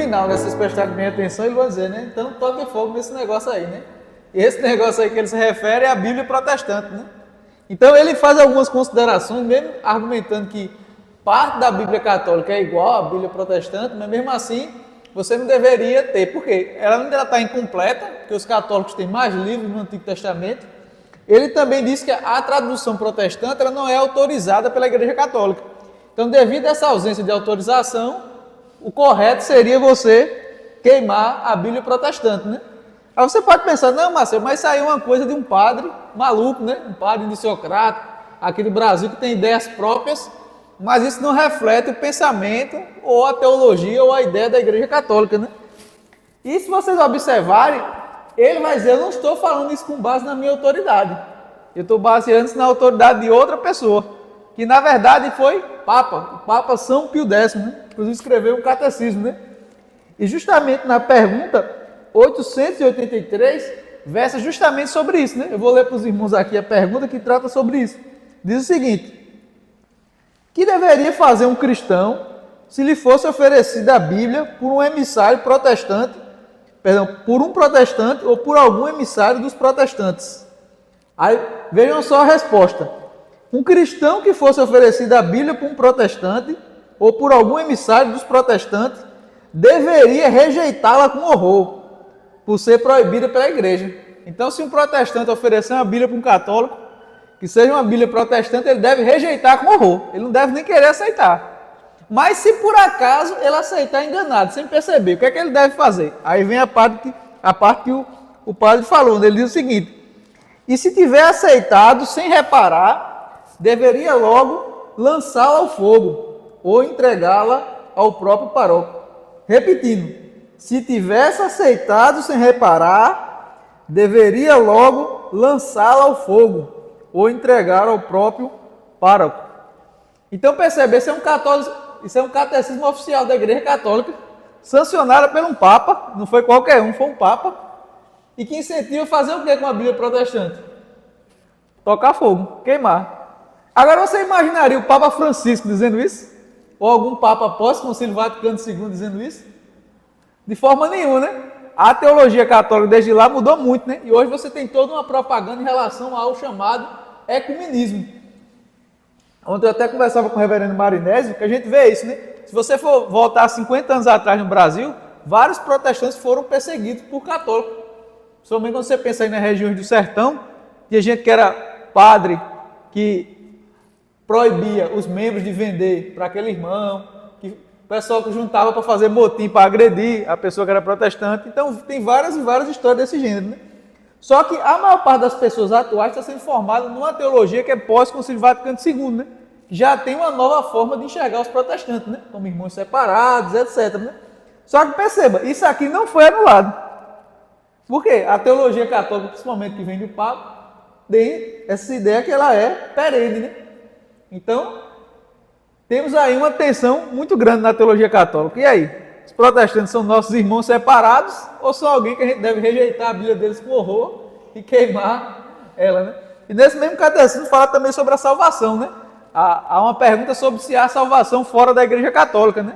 final, né? Se vocês prestarem bem atenção, ele vai dizer, né? Então toque fogo nesse negócio aí, né? E esse negócio aí que ele se refere é a Bíblia protestante, né? Então ele faz algumas considerações, mesmo argumentando que parte da Bíblia católica é igual à Bíblia protestante, mas mesmo assim você não deveria ter, porque ela ainda está incompleta, porque os católicos têm mais livros no Antigo Testamento. Ele também diz que a tradução protestante ela não é autorizada pela Igreja Católica. Então, devido a essa ausência de autorização, o correto seria você queimar a Bíblia protestante, né? Aí você pode pensar, não, Marcelo, mas isso aí é uma coisa de um padre maluco, né? Um padre indiciocrata, aqui do Brasil que tem ideias próprias, mas isso não reflete o pensamento, ou a teologia, ou a ideia da Igreja Católica, né? E se vocês observarem, ele vai dizer, eu não estou falando isso com base na minha autoridade. Eu estou baseando isso na autoridade de outra pessoa, que na verdade foi Papa, o Papa São Pio X, né? Inclusive escreveu um catecismo, né? E justamente na pergunta 883, versa justamente sobre isso, né? Eu vou ler para os irmãos aqui a pergunta que trata sobre isso. Diz o seguinte: que deveria fazer um cristão se lhe fosse oferecida a Bíblia por um emissário protestante, por um protestante ou por algum emissário dos protestantes? Aí vejam só a resposta. Um cristão que fosse oferecida a Bíblia por um protestante ou por algum emissário dos protestantes deveria rejeitá-la com horror, por ser proibida pela igreja. Então, se um protestante oferecer uma Bíblia para um católico, que seja uma Bíblia protestante, ele deve rejeitar com horror. Ele não deve nem querer aceitar. Mas se por acaso ele aceitar enganado, sem perceber, o que é que ele deve fazer? Aí vem a parte que o padre falou, ele diz o seguinte: e se tiver aceitado sem reparar, deveria logo lançá-la ao fogo ou entregá-la ao próprio paróquio. Repetindo, se tivesse aceitado sem reparar, deveria logo lançá-la ao fogo ou entregar ao próprio pároco. Então percebe, isso é um catecismo oficial da Igreja Católica, sancionado por um Papa, não foi qualquer um, foi um Papa, e que incentiva fazer o que com a Bíblia protestante? Tocar fogo, queimar. Agora você imaginaria o Papa Francisco dizendo isso? Ou algum Papa pós-Concílio Vaticano II dizendo isso? De forma nenhuma, né? A teologia católica desde lá mudou muito, né? E hoje você tem toda uma propaganda em relação ao chamado ecumenismo. Ontem eu até conversava com o reverendo Marinésio, que a gente vê isso, né? Se você for voltar 50 anos atrás no Brasil, vários protestantes foram perseguidos por católicos. Principalmente quando você pensa aí nas regiões do sertão, tinha gente que era padre, que proibia os membros de vender para aquele irmão, que o pessoal que juntava para fazer motim, para agredir a pessoa que era protestante. Então tem várias e várias histórias desse gênero, né? Só que a maior parte das pessoas atuais está sendo formada numa teologia que é pós-Concílio Vaticano II, né? Já tem uma nova forma de enxergar os protestantes, né? Como irmãos separados, etc. Né? Só que perceba, isso aqui não foi anulado. Por quê? A teologia católica, principalmente que vem do Papa, tem essa ideia que ela é perene, né? Então, temos aí uma tensão muito grande na teologia católica. E aí? Os protestantes são nossos irmãos separados ou são alguém que a gente deve rejeitar a Bíblia deles com horror e queimar ela, né? E nesse mesmo catecismo fala também sobre a salvação, né? Há uma pergunta sobre se há salvação fora da Igreja Católica, né?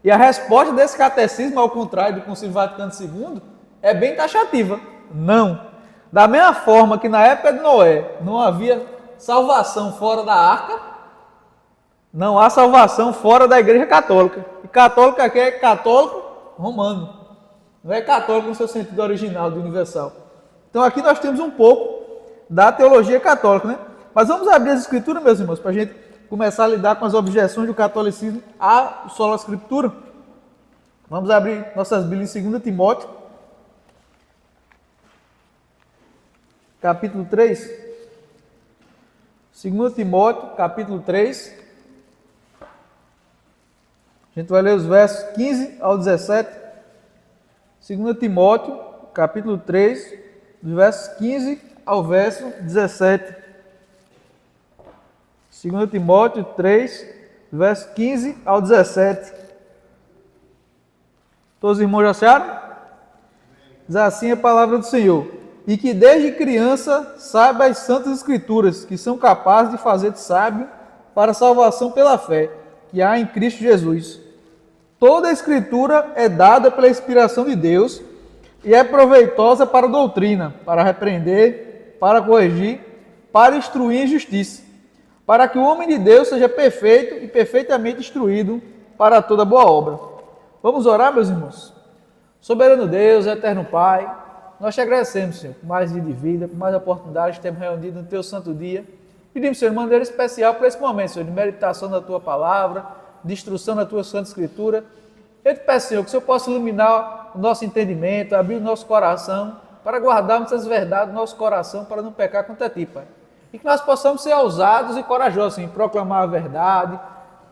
E a resposta desse catecismo, ao contrário do Concílio Vaticano II, é bem taxativa. Não. Da mesma forma que na época de Noé não havia salvação fora da arca, não há salvação fora da Igreja Católica. E católico aqui é católico romano. Não é católico no seu sentido original, do universal. Então aqui nós temos um pouco da teologia católica, né? Mas vamos abrir as escrituras, meus irmãos, para a gente começar a lidar com as objeções do catolicismo à sola escritura. Vamos abrir nossas Bíblias em 2 Timóteo, capítulo 3. 2 Timóteo, capítulo 3. A gente vai ler os versos 15 ao 17. 2 Timóteo, capítulo 3, dos versos 15 ao verso 17. 2 Timóteo 3, verso 15 ao 17. Todos os irmãos já acharam? Diz assim a palavra do Senhor: e que desde criança saiba as santas escrituras, que são capazes de fazer-te sábio para a salvação pela fé, que há em Cristo Jesus. Toda a Escritura é dada pela inspiração de Deus e é proveitosa para a doutrina, para repreender, para corrigir, para instruir em justiça, para que o homem de Deus seja perfeito e perfeitamente instruído para toda boa obra. Vamos orar, meus irmãos? Soberano Deus, eterno Pai, nós te agradecemos, Senhor, por mais dia de vida, por mais oportunidades que temos reunido no teu santo dia. Pedimos, Senhor, de maneira especial por esse momento, Senhor, de meditação da tua palavra, de instrução da tua santa escritura. Eu te peço, Senhor, que o Senhor possa iluminar o nosso entendimento, abrir o nosso coração, para guardarmos as verdades do nosso coração, para não pecar contra ti, Pai. E que nós possamos ser ousados e corajosos em proclamar a verdade,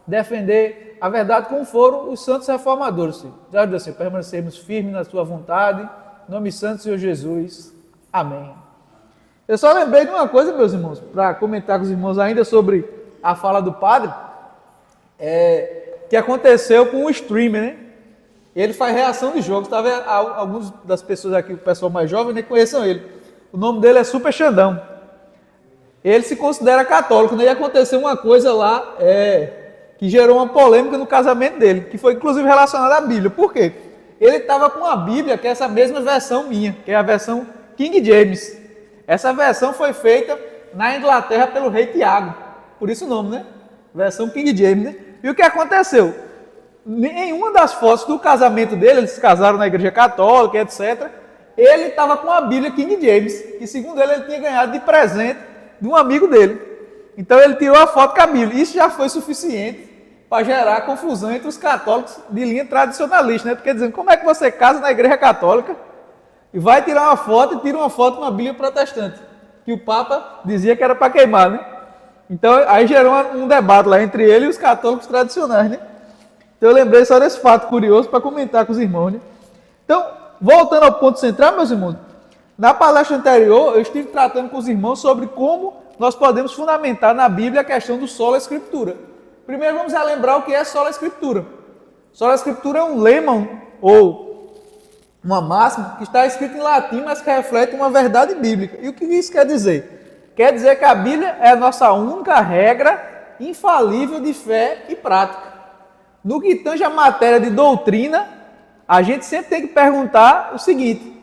defender a verdade como foram os santos reformadores, Senhor. Já ajuda, Senhor, permanecermos firmes na tua vontade. Em nome santo do Senhor Jesus. Amém. Eu só lembrei de uma coisa, meus irmãos, para comentar com os irmãos ainda sobre a fala do padre, que aconteceu com o streamer, né? Ele faz reação de jogos. Talvez algumas das pessoas aqui, o pessoal mais jovem, nem conheçam ele. O nome dele é Super Xandão. Ele se considera católico, né? E aconteceu uma coisa lá que gerou uma polêmica no casamento dele, que foi inclusive relacionada à Bíblia. Por quê? Ele estava com a Bíblia, que é essa mesma versão minha, que é a versão King James. Essa versão foi feita na Inglaterra pelo rei Tiago. Por isso o nome, né? Versão King James, né? E o que aconteceu? Em uma das fotos do casamento dele, eles se casaram na igreja católica, etc. Ele estava com a Bíblia King James, que segundo ele tinha ganhado de presente de um amigo dele. Então ele tirou a foto com a Bíblia. Isso já foi suficiente para gerar confusão entre os católicos de linha tradicionalista, né? Porque dizendo, como é que você casa na igreja católica e vai tirar uma foto e tira uma foto com a Bíblia protestante, que o Papa dizia que era para queimar, né? Então aí gerou um debate lá entre ele e os católicos tradicionais, né? Então eu lembrei só desse fato curioso para comentar com os irmãos, né? Então, voltando ao ponto central, meus irmãos, na palestra anterior eu estive tratando com os irmãos sobre como nós podemos fundamentar na Bíblia a questão do sola escritura. Primeiro vamos relembrar o que é sola escritura. Sola escritura é um lema ou uma máxima que está escrita em latim, mas que reflete uma verdade bíblica. E o que isso quer dizer? Quer dizer que a Bíblia é a nossa única regra infalível de fé e prática. No que tange a matéria de doutrina, a gente sempre tem que perguntar o seguinte: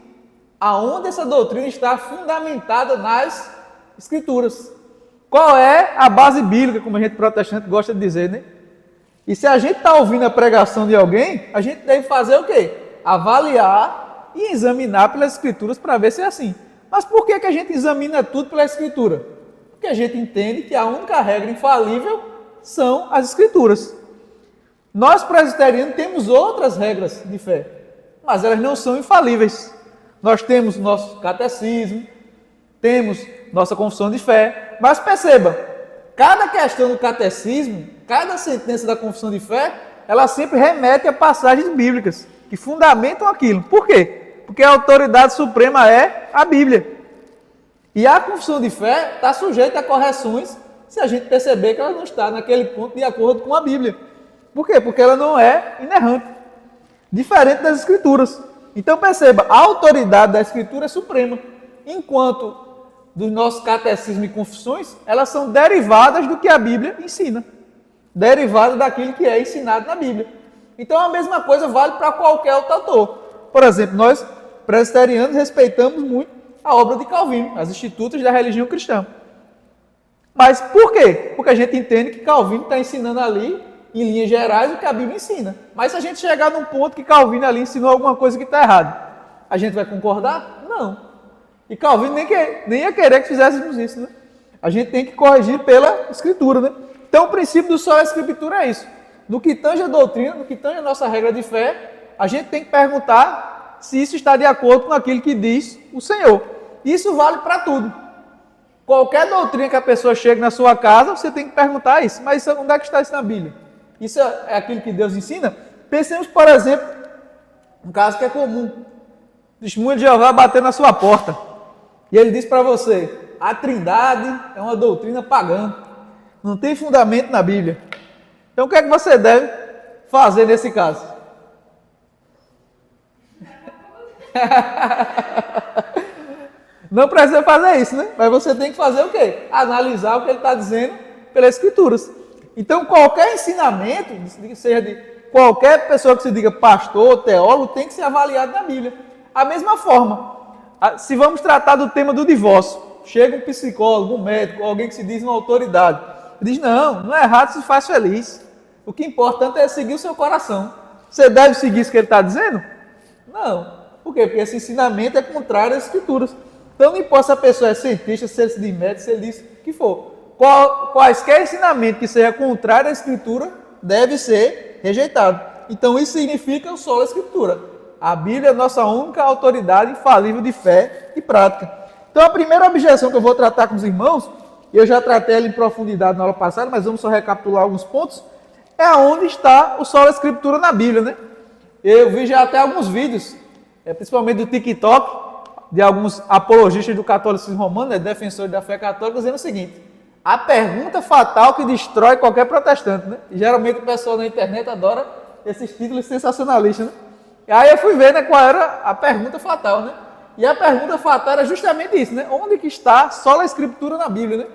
aonde essa doutrina está fundamentada nas Escrituras? Qual é a base bíblica, como a gente protestante gosta de dizer, né? E se a gente está ouvindo a pregação de alguém, a gente deve fazer o quê? Avaliar e examinar pelas Escrituras para ver se é assim. Mas por que a gente examina tudo pela Escritura? Porque a gente entende que a única regra infalível são as Escrituras. Nós, presbiterianos, temos outras regras de fé, mas elas não são infalíveis. Nós temos nosso catecismo, temos nossa confissão de fé, mas perceba, cada questão do catecismo, cada sentença da confissão de fé, ela sempre remete a passagens bíblicas que fundamentam aquilo. Por quê? Porque a autoridade suprema é a Bíblia. E a confissão de fé está sujeita a correções se a gente perceber que ela não está naquele ponto de acordo com a Bíblia. Por quê? Porque ela não é inerrante, diferente das Escrituras. Então perceba, a autoridade da Escritura é suprema, enquanto dos nossos catecismos e confissões, elas são derivadas do que a Bíblia ensina, derivadas daquilo que é ensinado na Bíblia. Então a mesma coisa vale para qualquer outro autor. Por exemplo, nós presbiterianos respeitamos muito a obra de Calvino, as Institutas da Religião Cristã. Mas por quê? Porque a gente entende que Calvino está ensinando ali, em linhas gerais, o que a Bíblia ensina. Mas se a gente chegar num ponto que Calvino ali ensinou alguma coisa que está errada, a gente vai concordar? Não. E Calvino nem ia querer que fizéssemos isso, né? A gente tem que corrigir pela Escritura, né? Então o princípio do sola escritura é isso. No que tange a doutrina, no que tange a nossa regra de fé, a gente tem que perguntar se isso está de acordo com aquilo que diz o Senhor. Isso vale para tudo. Qualquer doutrina que a pessoa chegue na sua casa, você tem que perguntar isso. Mas onde é que está isso na Bíblia? Isso é aquilo que Deus ensina? Pensemos, por exemplo, um caso que é comum. Testemunha de Jeová bater na sua porta. E ele diz para você, a Trindade é uma doutrina pagã. Não tem fundamento na Bíblia. Então o que é que você deve fazer nesse caso? Não precisa fazer isso, né? Mas você tem que fazer o quê? Analisar o que ele está dizendo pelas Escrituras. Então, qualquer ensinamento, seja de qualquer pessoa que se diga pastor, teólogo, tem que ser avaliado na Bíblia. A mesma forma, se vamos tratar do tema do divórcio, chega um psicólogo, um médico, alguém que se diz uma autoridade, diz, não é errado, se faz feliz. O que é importante é seguir o seu coração. Você deve seguir isso que ele está dizendo? Não. Por quê? Porque esse ensinamento é contrário às Escrituras. Então não importa se a pessoa é cientista, se ele se diz médico, se ele diz o que for. Quaisquer ensinamento que seja contrário à Escritura deve ser rejeitado. Então isso significa só a Escritura. A Bíblia é a nossa única autoridade infalível de fé e prática. Então a primeira objeção que eu vou tratar com os irmãos, eu já tratei ela em profundidade na aula passada, mas vamos só recapitular alguns pontos, é onde está o solo Escritura na Bíblia, né? Eu vi já até alguns vídeos, principalmente do TikTok, de alguns apologistas do catolicismo romano, né, defensores da fé católica, dizendo o seguinte: a pergunta fatal que destrói qualquer protestante, né? E geralmente o pessoal na internet adora esses títulos sensacionalistas, né? E aí eu fui ver, né, qual era a pergunta fatal, né? E a pergunta fatal era justamente isso, né? Onde que está só a Escritura na Bíblia, né?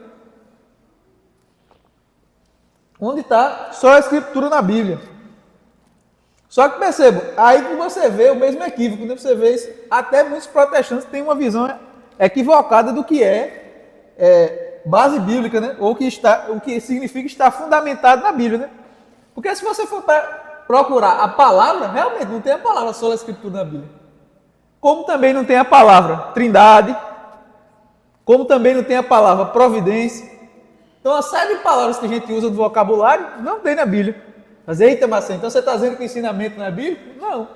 Onde está só a Escritura na Bíblia? Só que percebam, aí que você vê o mesmo equívoco, né? Você vê isso, até muitos protestantes têm uma visão equivocada do que é base bíblica, né? Ou o que significa estar fundamentado na Bíblia, né? Porque se você for procurar a palavra, realmente não tem a palavra só a Escritura na Bíblia. Como também não tem a palavra trindade, como também não tem a palavra providência. Então, a série de palavras que a gente usa no vocabulário não tem na Bíblia. Mas, eita, Marcelo, então você está dizendo que o ensinamento não é bíblico? Não.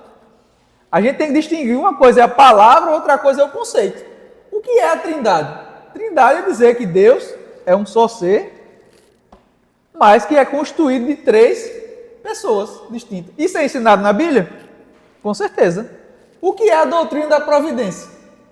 A gente tem que distinguir, uma coisa é a palavra, outra coisa é o conceito. O que é a trindade? Trindade é dizer que Deus é um só ser, mas que é constituído de 3 pessoas distintas. Isso é ensinado na Bíblia? Com certeza. O que é a doutrina da providência?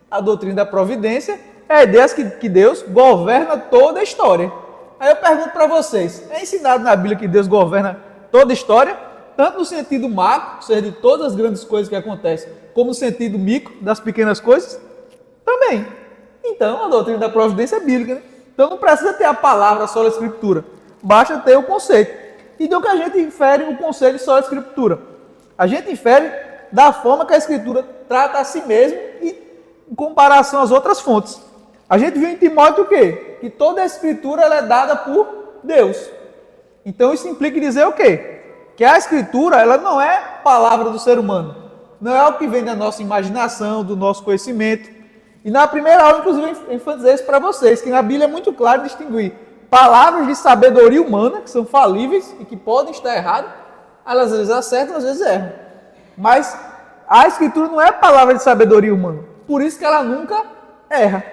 A doutrina da providência é a ideia que Deus governa toda a história. Aí eu pergunto para vocês, é ensinado na Bíblia que Deus governa toda a história? Tanto no sentido macro, ou seja, de todas as grandes coisas que acontecem, como no sentido micro, das pequenas coisas? Também. Então, a doutrina da providência é bíblica, né? Então não precisa ter a palavra só a Escritura, basta ter o conceito. Então que a gente infere o conceito só a Escritura? A gente infere da forma que a Escritura trata a si mesma e em comparação às outras fontes. A gente viu em Timóteo o quê? Que toda a Escritura ela é dada por Deus. Então isso implica em dizer o quê? Que a Escritura ela não é palavra do ser humano. Não é algo que vem da nossa imaginação, do nosso conhecimento. E na primeira aula, inclusive, eu enfatizei isso para vocês, que na Bíblia é muito claro distinguir palavras de sabedoria humana, que são falíveis e que podem estar erradas. Elas às vezes acertam, às vezes erram. Mas a Escritura não é palavra de sabedoria humana. Por isso que ela nunca erra.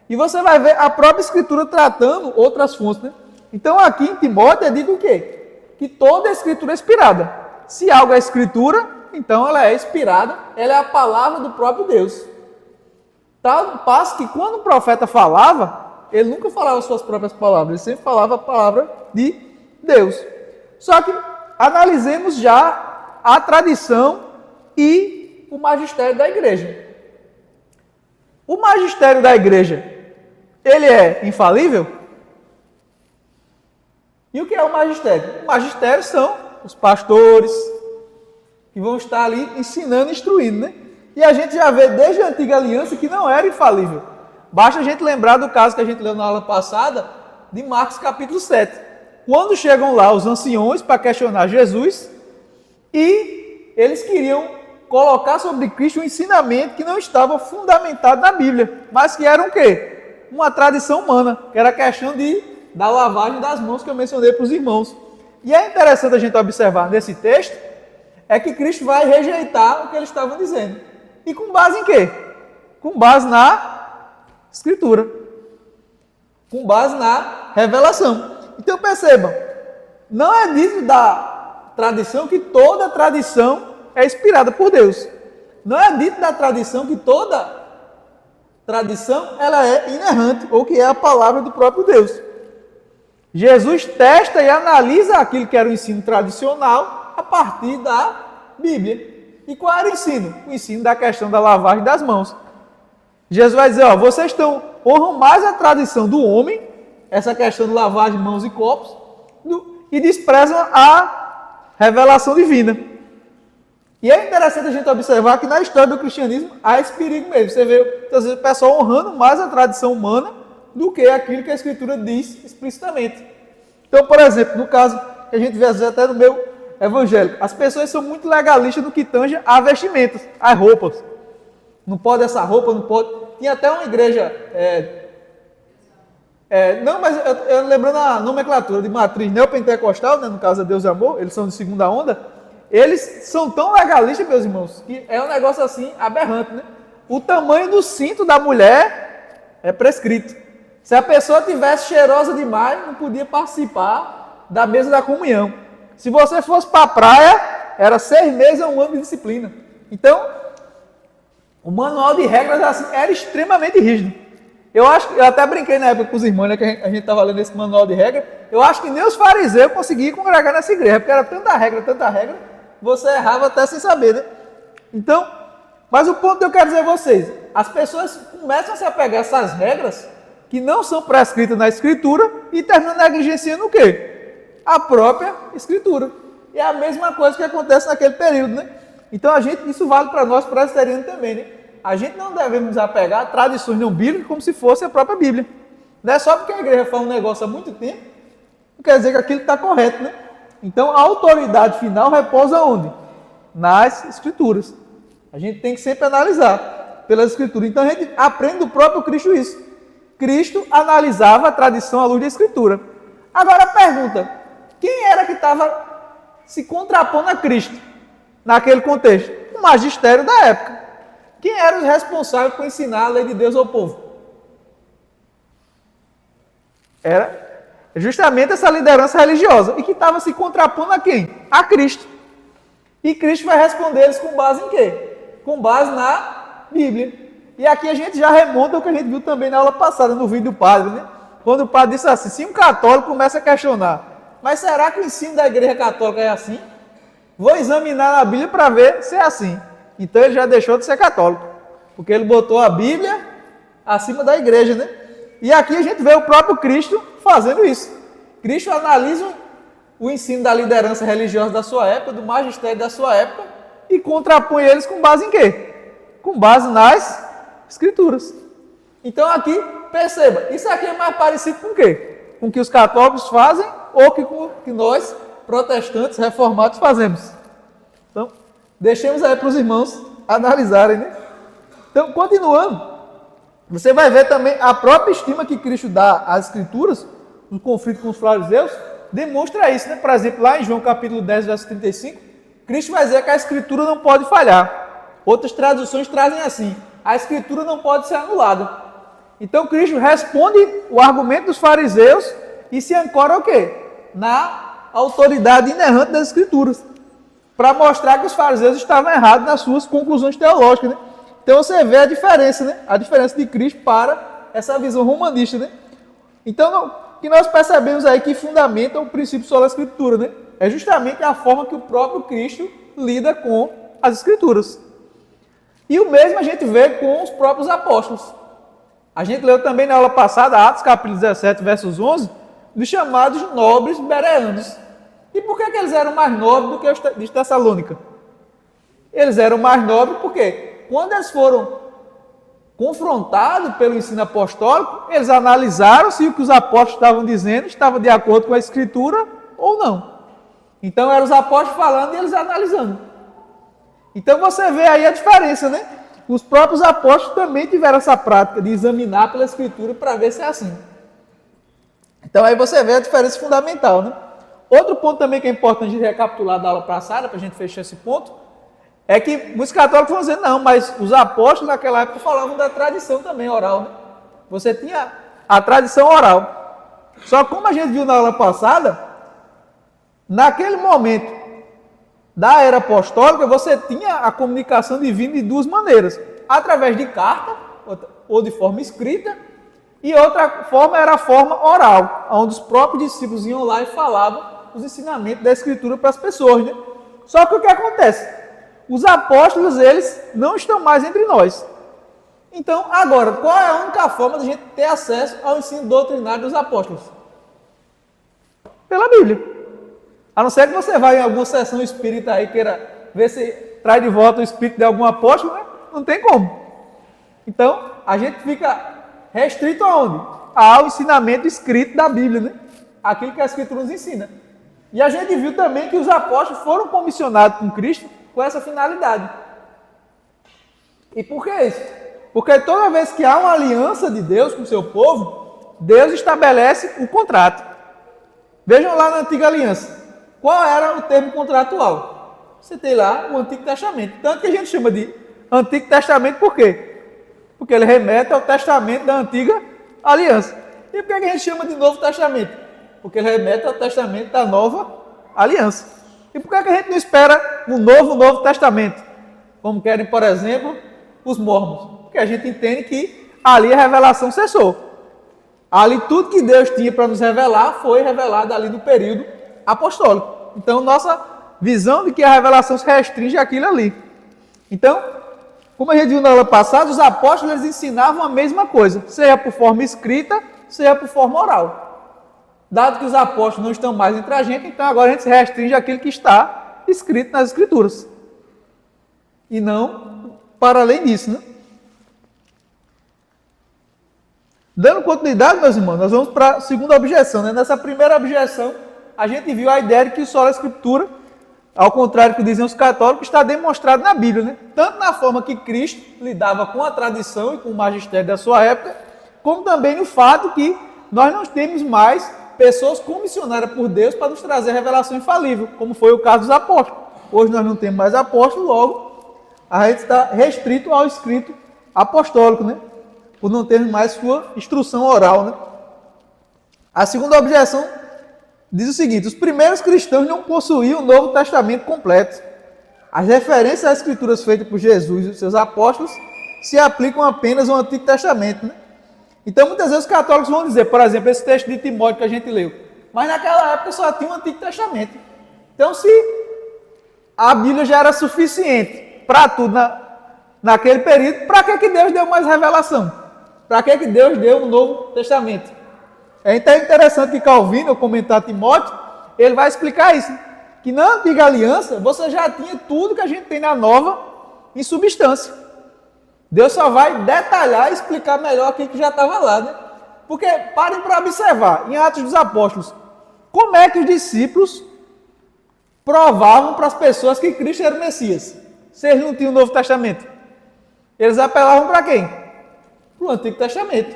E você vai ver a própria Escritura tratando outras fontes, né? Então aqui em Timóteo é dito o quê? Que toda a Escritura é inspirada. Se algo é Escritura, então ela é inspirada, ela é a palavra do próprio Deus. Tal passo que quando o profeta falava, ele nunca falava suas próprias palavras, ele sempre falava a palavra de Deus. Só que analisemos já a tradição e o magistério da igreja. O magistério da igreja, ele é infalível? E o que é o magistério? O magistério são os pastores que vão estar ali ensinando e instruindo, né? E a gente já vê desde a antiga aliança que não era infalível. Basta a gente lembrar do caso que a gente leu na aula passada, de Marcos capítulo 7. Quando chegam lá os anciões para questionar Jesus, e eles queriam colocar sobre Cristo um ensinamento que não estava fundamentado na Bíblia, mas que era o quê? Uma tradição humana, que era a questão da lavagem das mãos que eu mencionei para os irmãos. E é interessante a gente observar nesse texto, é que Cristo vai rejeitar o que eles estavam dizendo. E com base em quê? Com base na Escritura. Com base na revelação. Então percebam, não é dito da tradição que toda tradição é inspirada por Deus. Não é dito da tradição que toda tradição ela é inerrante, ou que é a palavra do próprio Deus. Jesus testa e analisa aquilo que era o ensino tradicional a partir da Bíblia. E qual era o ensino? O ensino da questão da lavagem das mãos. Jesus vai dizer, vocês honram mais a tradição do homem, essa questão de lavagem de mãos e copos, e desprezam a revelação divina. E é interessante a gente observar que na história do cristianismo há esse perigo mesmo. Você vê, às vezes, o pessoal honrando mais a tradição humana do que aquilo que a Escritura diz explicitamente. Então, por exemplo, no caso que a gente vê às vezes até no meu evangélico, as pessoas são muito legalistas no que tange a vestimentas, as roupas. Não pode essa roupa, não pode. Tinha até uma igreja... não, mas eu lembrando a nomenclatura de matriz neopentecostal, né, no caso é Deus e Amor, eles são de segunda onda. Eles são tão legalistas, meus irmãos, que é um negócio assim aberrante, né? O tamanho do cinto da mulher é prescrito. Se a pessoa tivesse cheirosa demais, não podia participar da mesa da comunhão. Se você fosse para a praia, era 6 meses a 1 ano de disciplina. Então, o manual de regras assim, era extremamente rígido. Eu até brinquei na época com os irmãos, né, que a gente estava lendo esse manual de regras. Eu acho que nem os fariseus conseguiam congregar nessa igreja, porque era tanta regra, você errava até sem saber, né? Então, mas o ponto que eu quero dizer a vocês, as pessoas começam a se apegar a essas regras que não são prescritas na Escritura e terminam negligenciando o quê? A própria Escritura. E é a mesma coisa que acontece naquele período, né? Então, isso vale para nós presbiterianos também, né? A gente não devemos nos apegar a tradições não bíblicas como se fosse a própria Bíblia. Não é só porque a igreja fala um negócio há muito tempo, não quer dizer que aquilo está correto, né? Então, a autoridade final repousa onde? Nas Escrituras. A gente tem que sempre analisar pelas Escrituras. Então, a gente aprende do próprio Cristo isso. Cristo analisava a tradição à luz da Escritura. Agora, a pergunta, quem era que estava se contrapondo a Cristo naquele contexto? O magistério da época. Quem era o responsável por ensinar a lei de Deus ao povo? Era justamente essa liderança religiosa. E que estava se contrapondo a quem? A Cristo. E Cristo vai responder eles com base em quê? Com base na Bíblia. E aqui a gente já remonta o que a gente viu também na aula passada, no vídeo do padre, né? Quando o padre disse assim, se um católico começa a questionar, mas será que o ensino da igreja católica é assim? Vou examinar na Bíblia para ver se é assim. Então ele já deixou de ser católico, porque ele botou a Bíblia acima da igreja, né? E aqui a gente vê o próprio Cristo fazendo isso. Cristo analisa o ensino da liderança religiosa da sua época, do magistério da sua época, e contrapõe eles com base em quê? Com base nas Escrituras. Então aqui, perceba, isso aqui é mais parecido com o quê? Com o que os católicos fazem ou com o que nós, protestantes, reformados, fazemos. Então, deixemos aí para os irmãos analisarem, né? Então, continuando, você vai ver também a própria estima que Cristo dá às Escrituras, no conflito com os fariseus, demonstra isso, né? Por exemplo, lá em João capítulo 10, verso 35, Cristo vai dizer que a Escritura não pode falhar. Outras traduções trazem assim, a Escritura não pode ser anulada. Então, Cristo responde o argumento dos fariseus e se ancora o quê? Na autoridade inerrante das Escrituras, para mostrar que os fariseus estavam errados nas suas conclusões teológicas, né? Então você vê a diferença, né? A diferença de Cristo para essa visão romanista, né? Então, o que nós percebemos aí que fundamenta o princípio sola Escritura, né? É justamente a forma que o próprio Cristo lida com as Escrituras. E o mesmo a gente vê com os próprios apóstolos. A gente leu também na aula passada, Atos capítulo 17, versos 11, dos chamados nobres bereanos. E por que eles eram mais nobres do que os de Tessalônica? Eles eram mais nobres porque quando eles foram confrontados pelo ensino apostólico, eles analisaram se o que os apóstolos estavam dizendo estava de acordo com a Escritura ou não. Então eram os apóstolos falando e eles analisando. Então você vê aí a diferença, né? Os próprios apóstolos também tiveram essa prática de examinar pela Escritura para ver se é assim. Então aí você vê a diferença fundamental, né? Outro ponto também que é importante recapitular da aula passada, para a gente fechar esse ponto, é que muitos católicos vão dizer, não, mas os apóstolos naquela época falavam da tradição também oral, né? Você tinha a tradição oral. Só que como a gente viu na aula passada, naquele momento da era apostólica, você tinha a comunicação divina de duas maneiras. Através de carta, ou de forma escrita, e outra forma era a forma oral, onde os próprios discípulos iam lá e falavam os ensinamentos da Escritura para as pessoas, né? Só que o que acontece? Os apóstolos, eles não estão mais entre nós. Então, agora, qual é a única forma de a gente ter acesso ao ensino doutrinário dos apóstolos? Pela Bíblia. A não ser que você vá em alguma sessão espírita aí, queira ver se traz de volta o espírito de algum apóstolo, né? Não tem como. Então, a gente fica restrito aonde? Ao ensinamento escrito da Bíblia, né? Aquilo que a Escritura nos ensina. E a gente viu também que os apóstolos foram comissionados com Cristo com essa finalidade. E por que isso? Porque toda vez que há uma aliança de Deus com o seu povo, Deus estabelece o contrato. Vejam lá na Antiga Aliança. Qual era o termo contratual? Você tem lá o Antigo Testamento. Tanto que a gente chama de Antigo Testamento por quê? Porque ele remete ao Testamento da Antiga Aliança. E por que a gente chama de Novo Testamento? Porque ele remete ao Testamento da Nova Aliança. E por que a gente não espera um Novo Testamento? Como querem, por exemplo, os mormons. Porque a gente entende que ali a revelação cessou. Ali tudo que Deus tinha para nos revelar foi revelado ali no período apostólico. Então, nossa visão de que a revelação se restringe àquilo ali. Então, como a gente viu na aula passada, os apóstolos eles ensinavam a mesma coisa, seja por forma escrita, seja por forma oral. Dado que os apóstolos não estão mais entre a gente, então agora a gente se restringe àquilo que está escrito nas Escrituras. E não para além disso, né? Dando continuidade, meus irmãos, nós vamos para a segunda objeção, né? Nessa primeira objeção, a gente viu a ideia de que só a Escritura, ao contrário do que dizem os católicos, está demonstrado na Bíblia, né? Tanto na forma que Cristo lidava com a tradição e com o magistério da sua época, como também no fato que nós não temos mais pessoas comissionadas por Deus para nos trazer revelação infalível, como foi o caso dos apóstolos. Hoje nós não temos mais apóstolos, logo a gente está restrito ao escrito apostólico, né? Por não termos mais sua instrução oral, né? A segunda objeção diz o seguinte: os primeiros cristãos não possuíam o Novo Testamento completo. As referências às Escrituras feitas por Jesus e os seus apóstolos se aplicam apenas ao Antigo Testamento, né? Então, muitas vezes os católicos vão dizer, por exemplo, esse texto de Timóteo que a gente leu, mas naquela época só tinha o Antigo Testamento. Então, se a Bíblia já era suficiente para tudo naquele período, para que Deus deu mais revelação? Para que Deus deu um Novo Testamento? É então interessante que Calvino, ao comentar Timóteo, ele vai explicar isso, que na Antiga Aliança você já tinha tudo que a gente tem na Nova em substância. Deus só vai detalhar e explicar melhor aquilo que já estava lá, né? Porque parem para observar, em Atos dos Apóstolos, como é que os discípulos provavam para as pessoas que Cristo era o Messias, se eles não tinham o Novo Testamento? Eles apelavam para quem? Para o Antigo Testamento.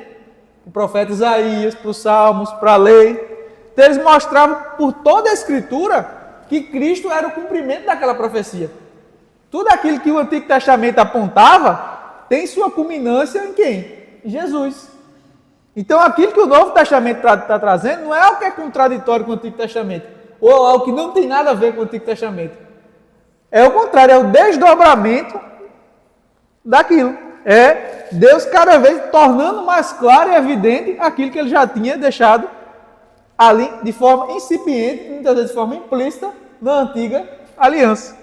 O profeta Isaías, para os Salmos, para a lei. Então eles mostravam por toda a Escritura que Cristo era o cumprimento daquela profecia. Tudo aquilo que o Antigo Testamento apontava tem sua culminância em quem? Em Jesus. Então aquilo que o Novo Testamento está trazendo não é algo que é contraditório com o Antigo Testamento, ou algo que não tem nada a ver com o Antigo Testamento. É o contrário, é o desdobramento daquilo. É Deus cada vez tornando mais claro e evidente aquilo que ele já tinha deixado ali de forma incipiente, muitas vezes de forma implícita, na Antiga Aliança.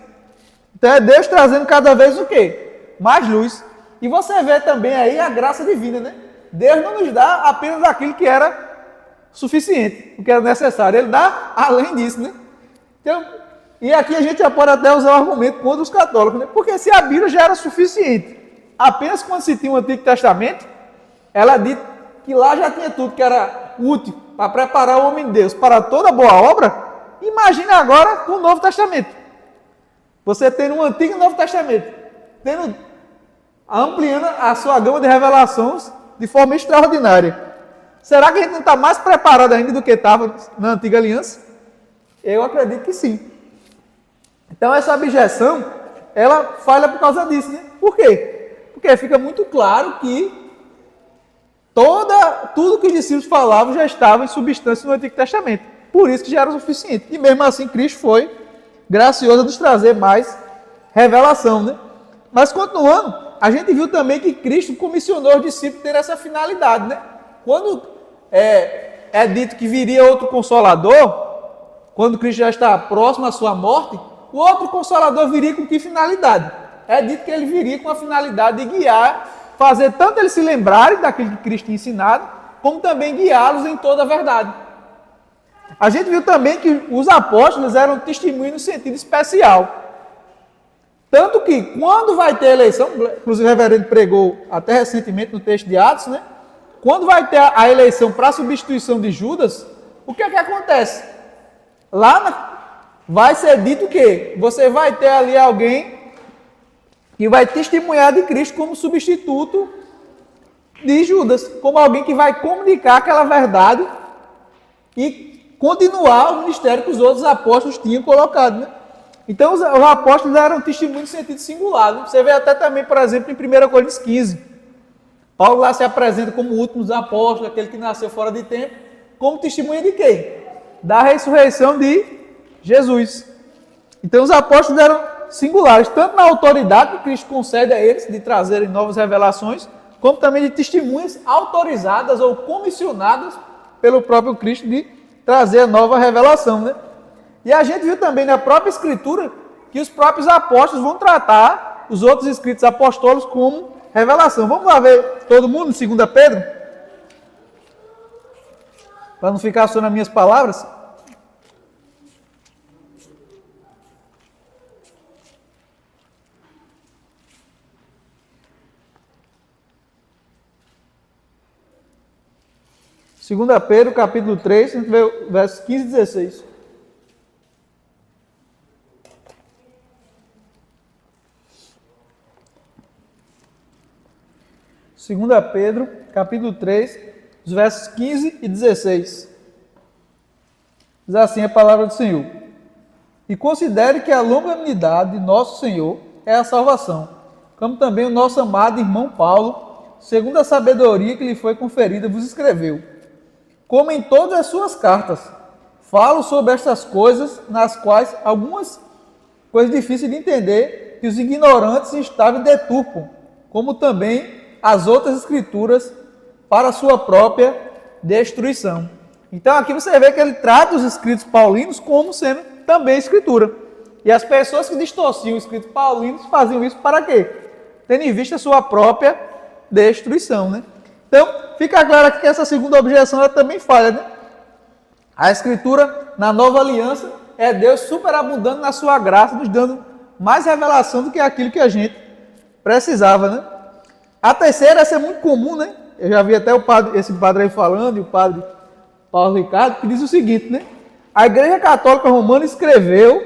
Então é Deus trazendo cada vez o quê? Mais luz. E você vê também aí a graça divina, né? Deus não nos dá apenas aquilo que era suficiente, o que era necessário. Ele dá além disso, né? Então, e aqui a gente já pode até usar o argumento contra os católicos, né? Porque se a Bíblia já era suficiente, apenas quando se tinha o Antigo Testamento, ela diz que lá já tinha tudo que era útil para preparar o homem de Deus para toda boa obra. Imagine agora com o Novo Testamento. Você tendo um Antigo e um Novo Testamento, ampliando a sua gama de revelações de forma extraordinária. Será que a gente não está mais preparado ainda do que estava na Antiga Aliança? Eu acredito que sim. Então essa objeção, ela falha por causa disso, né? Por quê? Porque fica muito claro que tudo que os discípulos falavam já estava em substância no Antigo Testamento. Por isso que já era o suficiente. E mesmo assim Cristo foi gracioso a nos trazer mais revelação, né? Mas continuando, a gente viu também que Cristo comissionou os discípulos a ter essa finalidade, né? Quando é dito que viria outro Consolador, quando Cristo já está próximo à sua morte, o outro Consolador viria com que finalidade? É dito que ele viria com a finalidade de guiar, fazer tanto eles se lembrarem daquilo que Cristo tinha ensinado, como também guiá-los em toda a verdade. A gente viu também que os apóstolos eram testemunhos no sentido especial. Tanto que, quando vai ter eleição, inclusive o reverendo pregou até recentemente no texto de Atos, né? Quando vai ter a eleição para a substituição de Judas, o que é que acontece? Vai ser dito o quê? Você vai ter ali alguém que vai testemunhar de Cristo como substituto de Judas, como alguém que vai comunicar aquela verdade e continuar o ministério que os outros apóstolos tinham colocado, né? Então, os apóstolos eram testemunhos em sentido singular. Né? Você vê até também, por exemplo, em 1 Coríntios 15. Paulo lá se apresenta como o último dos apóstolos, aquele que nasceu fora de tempo, como testemunha de quem? Da ressurreição de Jesus. Então, os apóstolos eram singulares, tanto na autoridade que Cristo concede a eles, de trazerem novas revelações, como também de testemunhas autorizadas ou comissionadas pelo próprio Cristo de trazer a nova revelação, né? E a gente viu também na própria Escritura que os próprios apóstolos vão tratar os outros escritos apostólicos como revelação. Vamos lá ver todo mundo em 2 Pedro? Para não ficar só nas minhas palavras. Segunda Pedro, capítulo 3, a gente vê versos 15 e 16. Segunda Pedro, capítulo 3, os versos 15 e 16. Diz assim a palavra do Senhor. E considere que a longanimidade de nosso Senhor é a salvação, como também o nosso amado irmão Paulo, segundo a sabedoria que lhe foi conferida, vos escreveu. Como em todas as suas cartas, falo sobre estas coisas, nas quais algumas coisas difíceis de entender, que os ignorantes estavam e deturpam, como também as outras escrituras para a sua própria destruição. Então aqui você vê que ele trata os escritos paulinos como sendo também escritura. E as pessoas que distorciam os escritos paulinos faziam isso para quê? Tendo em vista a sua própria destruição, né? Então, fica claro aqui que essa segunda objeção ela também falha, né? A escritura na nova aliança é Deus superabundando na sua graça, nos dando mais revelação do que aquilo que a gente precisava, né? A terceira, essa é muito comum, né? Eu já vi até esse padre aí falando, e o padre Paulo Ricardo, que diz o seguinte, né? A Igreja Católica Romana escreveu,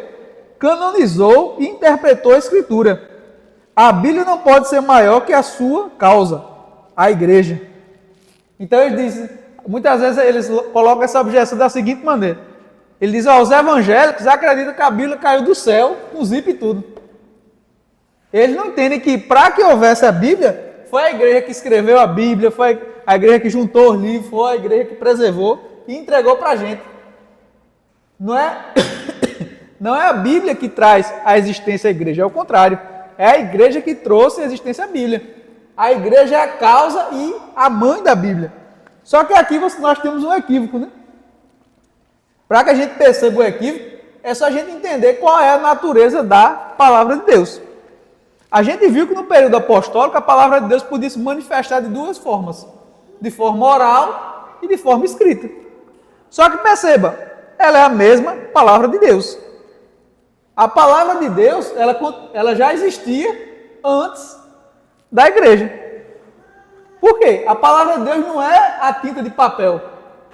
canonizou e interpretou a Escritura. A Bíblia não pode ser maior que a sua causa, a Igreja. Então ele diz, muitas vezes eles colocam essa objeção da seguinte maneira. Ele diz, os evangélicos acreditam que a Bíblia caiu do céu, com zip e tudo. Eles não entendem que para que houvesse a Bíblia, foi a igreja que escreveu a Bíblia, foi a igreja que juntou os livros, foi a igreja que preservou e entregou para a gente. Não é a Bíblia que traz a existência à igreja, é o contrário. É a igreja que trouxe a existência à Bíblia. A igreja é a causa e a mãe da Bíblia. Só que aqui nós temos um equívoco, né? Para que a gente perceba o equívoco, é só a gente entender qual é a natureza da palavra de Deus. A gente viu que no período apostólico a palavra de Deus podia se manifestar de duas formas. De forma oral e de forma escrita. Só que perceba, ela é a mesma palavra de Deus. A palavra de Deus, ela já existia antes da igreja. Por quê? A palavra de Deus não é a tinta de papel.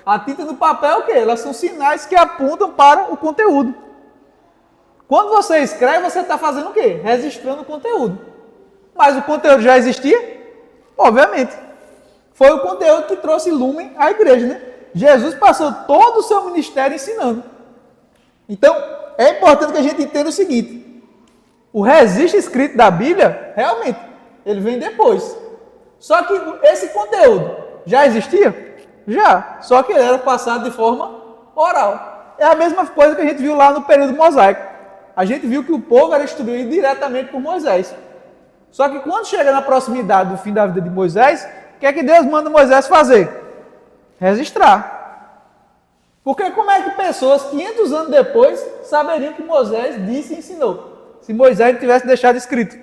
A tinta do papel é o quê? Elas são sinais que apontam para o conteúdo. Quando você escreve, você está fazendo o quê? Registrando o conteúdo. Mas o conteúdo já existia? Obviamente. Foi o conteúdo que trouxe lumen à igreja, né? Jesus passou todo o seu ministério ensinando. Então, é importante que a gente entenda o seguinte. O registro escrito da Bíblia, realmente, ele vem depois. Só que esse conteúdo já existia? Já. Só que ele era passado de forma oral. É a mesma coisa que a gente viu lá no período mosaico. A gente viu que o povo era instruído diretamente por Moisés. Só que quando chega na proximidade do fim da vida de Moisés, o que é que Deus manda Moisés fazer? Registrar. Porque como é que pessoas, 500 anos depois, saberiam que Moisés disse e ensinou? Se Moisés não tivesse deixado escrito.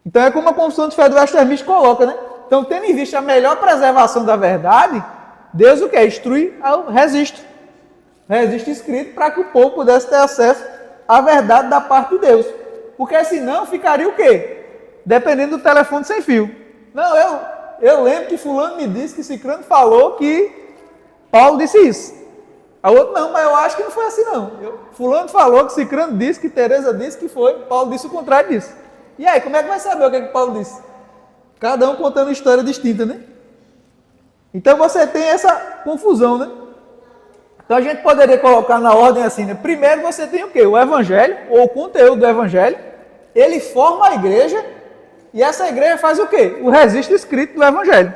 Então é como a Confissão de Fé do Westminster coloca, né? Então, tendo em vista a melhor preservação da verdade, Deus o quê? Instrui ao registro. registro escrito para que o povo pudesse ter acesso à verdade da parte de Deus. Porque senão ficaria o quê? Dependendo do telefone sem fio. Não, eu lembro que fulano me disse que Cicrano falou que Paulo disse isso. A outra, não, mas eu acho que não foi assim não. Fulano falou que Cicrano disse, que Teresa disse que foi, Paulo disse o contrário disso. E aí, como é que vai saber o que Paulo disse? Cada um contando uma história distinta, né? Então você tem essa confusão, né? Então a gente poderia colocar na ordem assim, né? Primeiro você tem o quê? O evangelho, ou o conteúdo do evangelho, ele forma a igreja, e essa igreja faz o quê? O registro escrito do evangelho.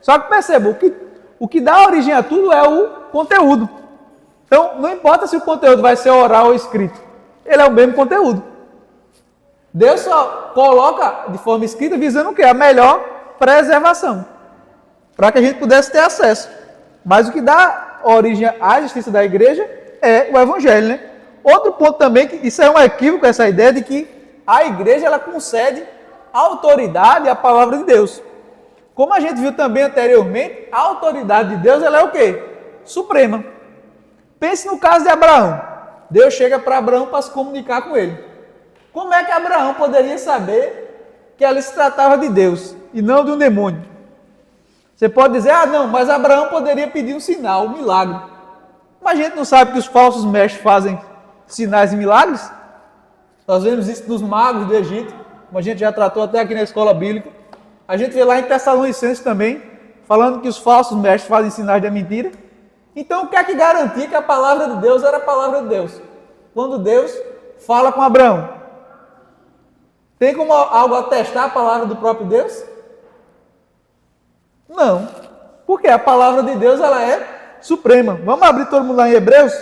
Só que perceba, o que dá origem a tudo é o conteúdo. Então, não importa se o conteúdo vai ser oral ou escrito, ele é o mesmo conteúdo. Deus só coloca de forma escrita visando o quê? A melhor preservação, para que a gente pudesse ter acesso. Mas o que dá origem à existência da igreja é o evangelho, né? Outro ponto também, que isso é um equívoco, essa ideia de que a igreja ela concede autoridade à palavra de Deus. Como a gente viu também anteriormente, a autoridade de Deus ela é o quê? Suprema. Pense no caso de Abraão. Deus chega para Abraão para se comunicar com ele. Como é que Abraão poderia saber que ali se tratava de Deus e não de um demônio? Você pode dizer, não, mas Abraão poderia pedir um sinal, um milagre. Mas a gente não sabe que os falsos mestres fazem sinais e milagres? Nós vemos isso nos magos do Egito, como a gente já tratou até aqui na escola bíblica. A gente vê lá em Tessalonicenses também, falando que os falsos mestres fazem sinais de mentira. Então, o que é que garantia que a palavra de Deus era a palavra de Deus? Quando Deus fala com Abraão. Tem como algo atestar a palavra do próprio Deus? Não. Porque a palavra de Deus ela é suprema. Vamos abrir todo mundo lá em Hebreus?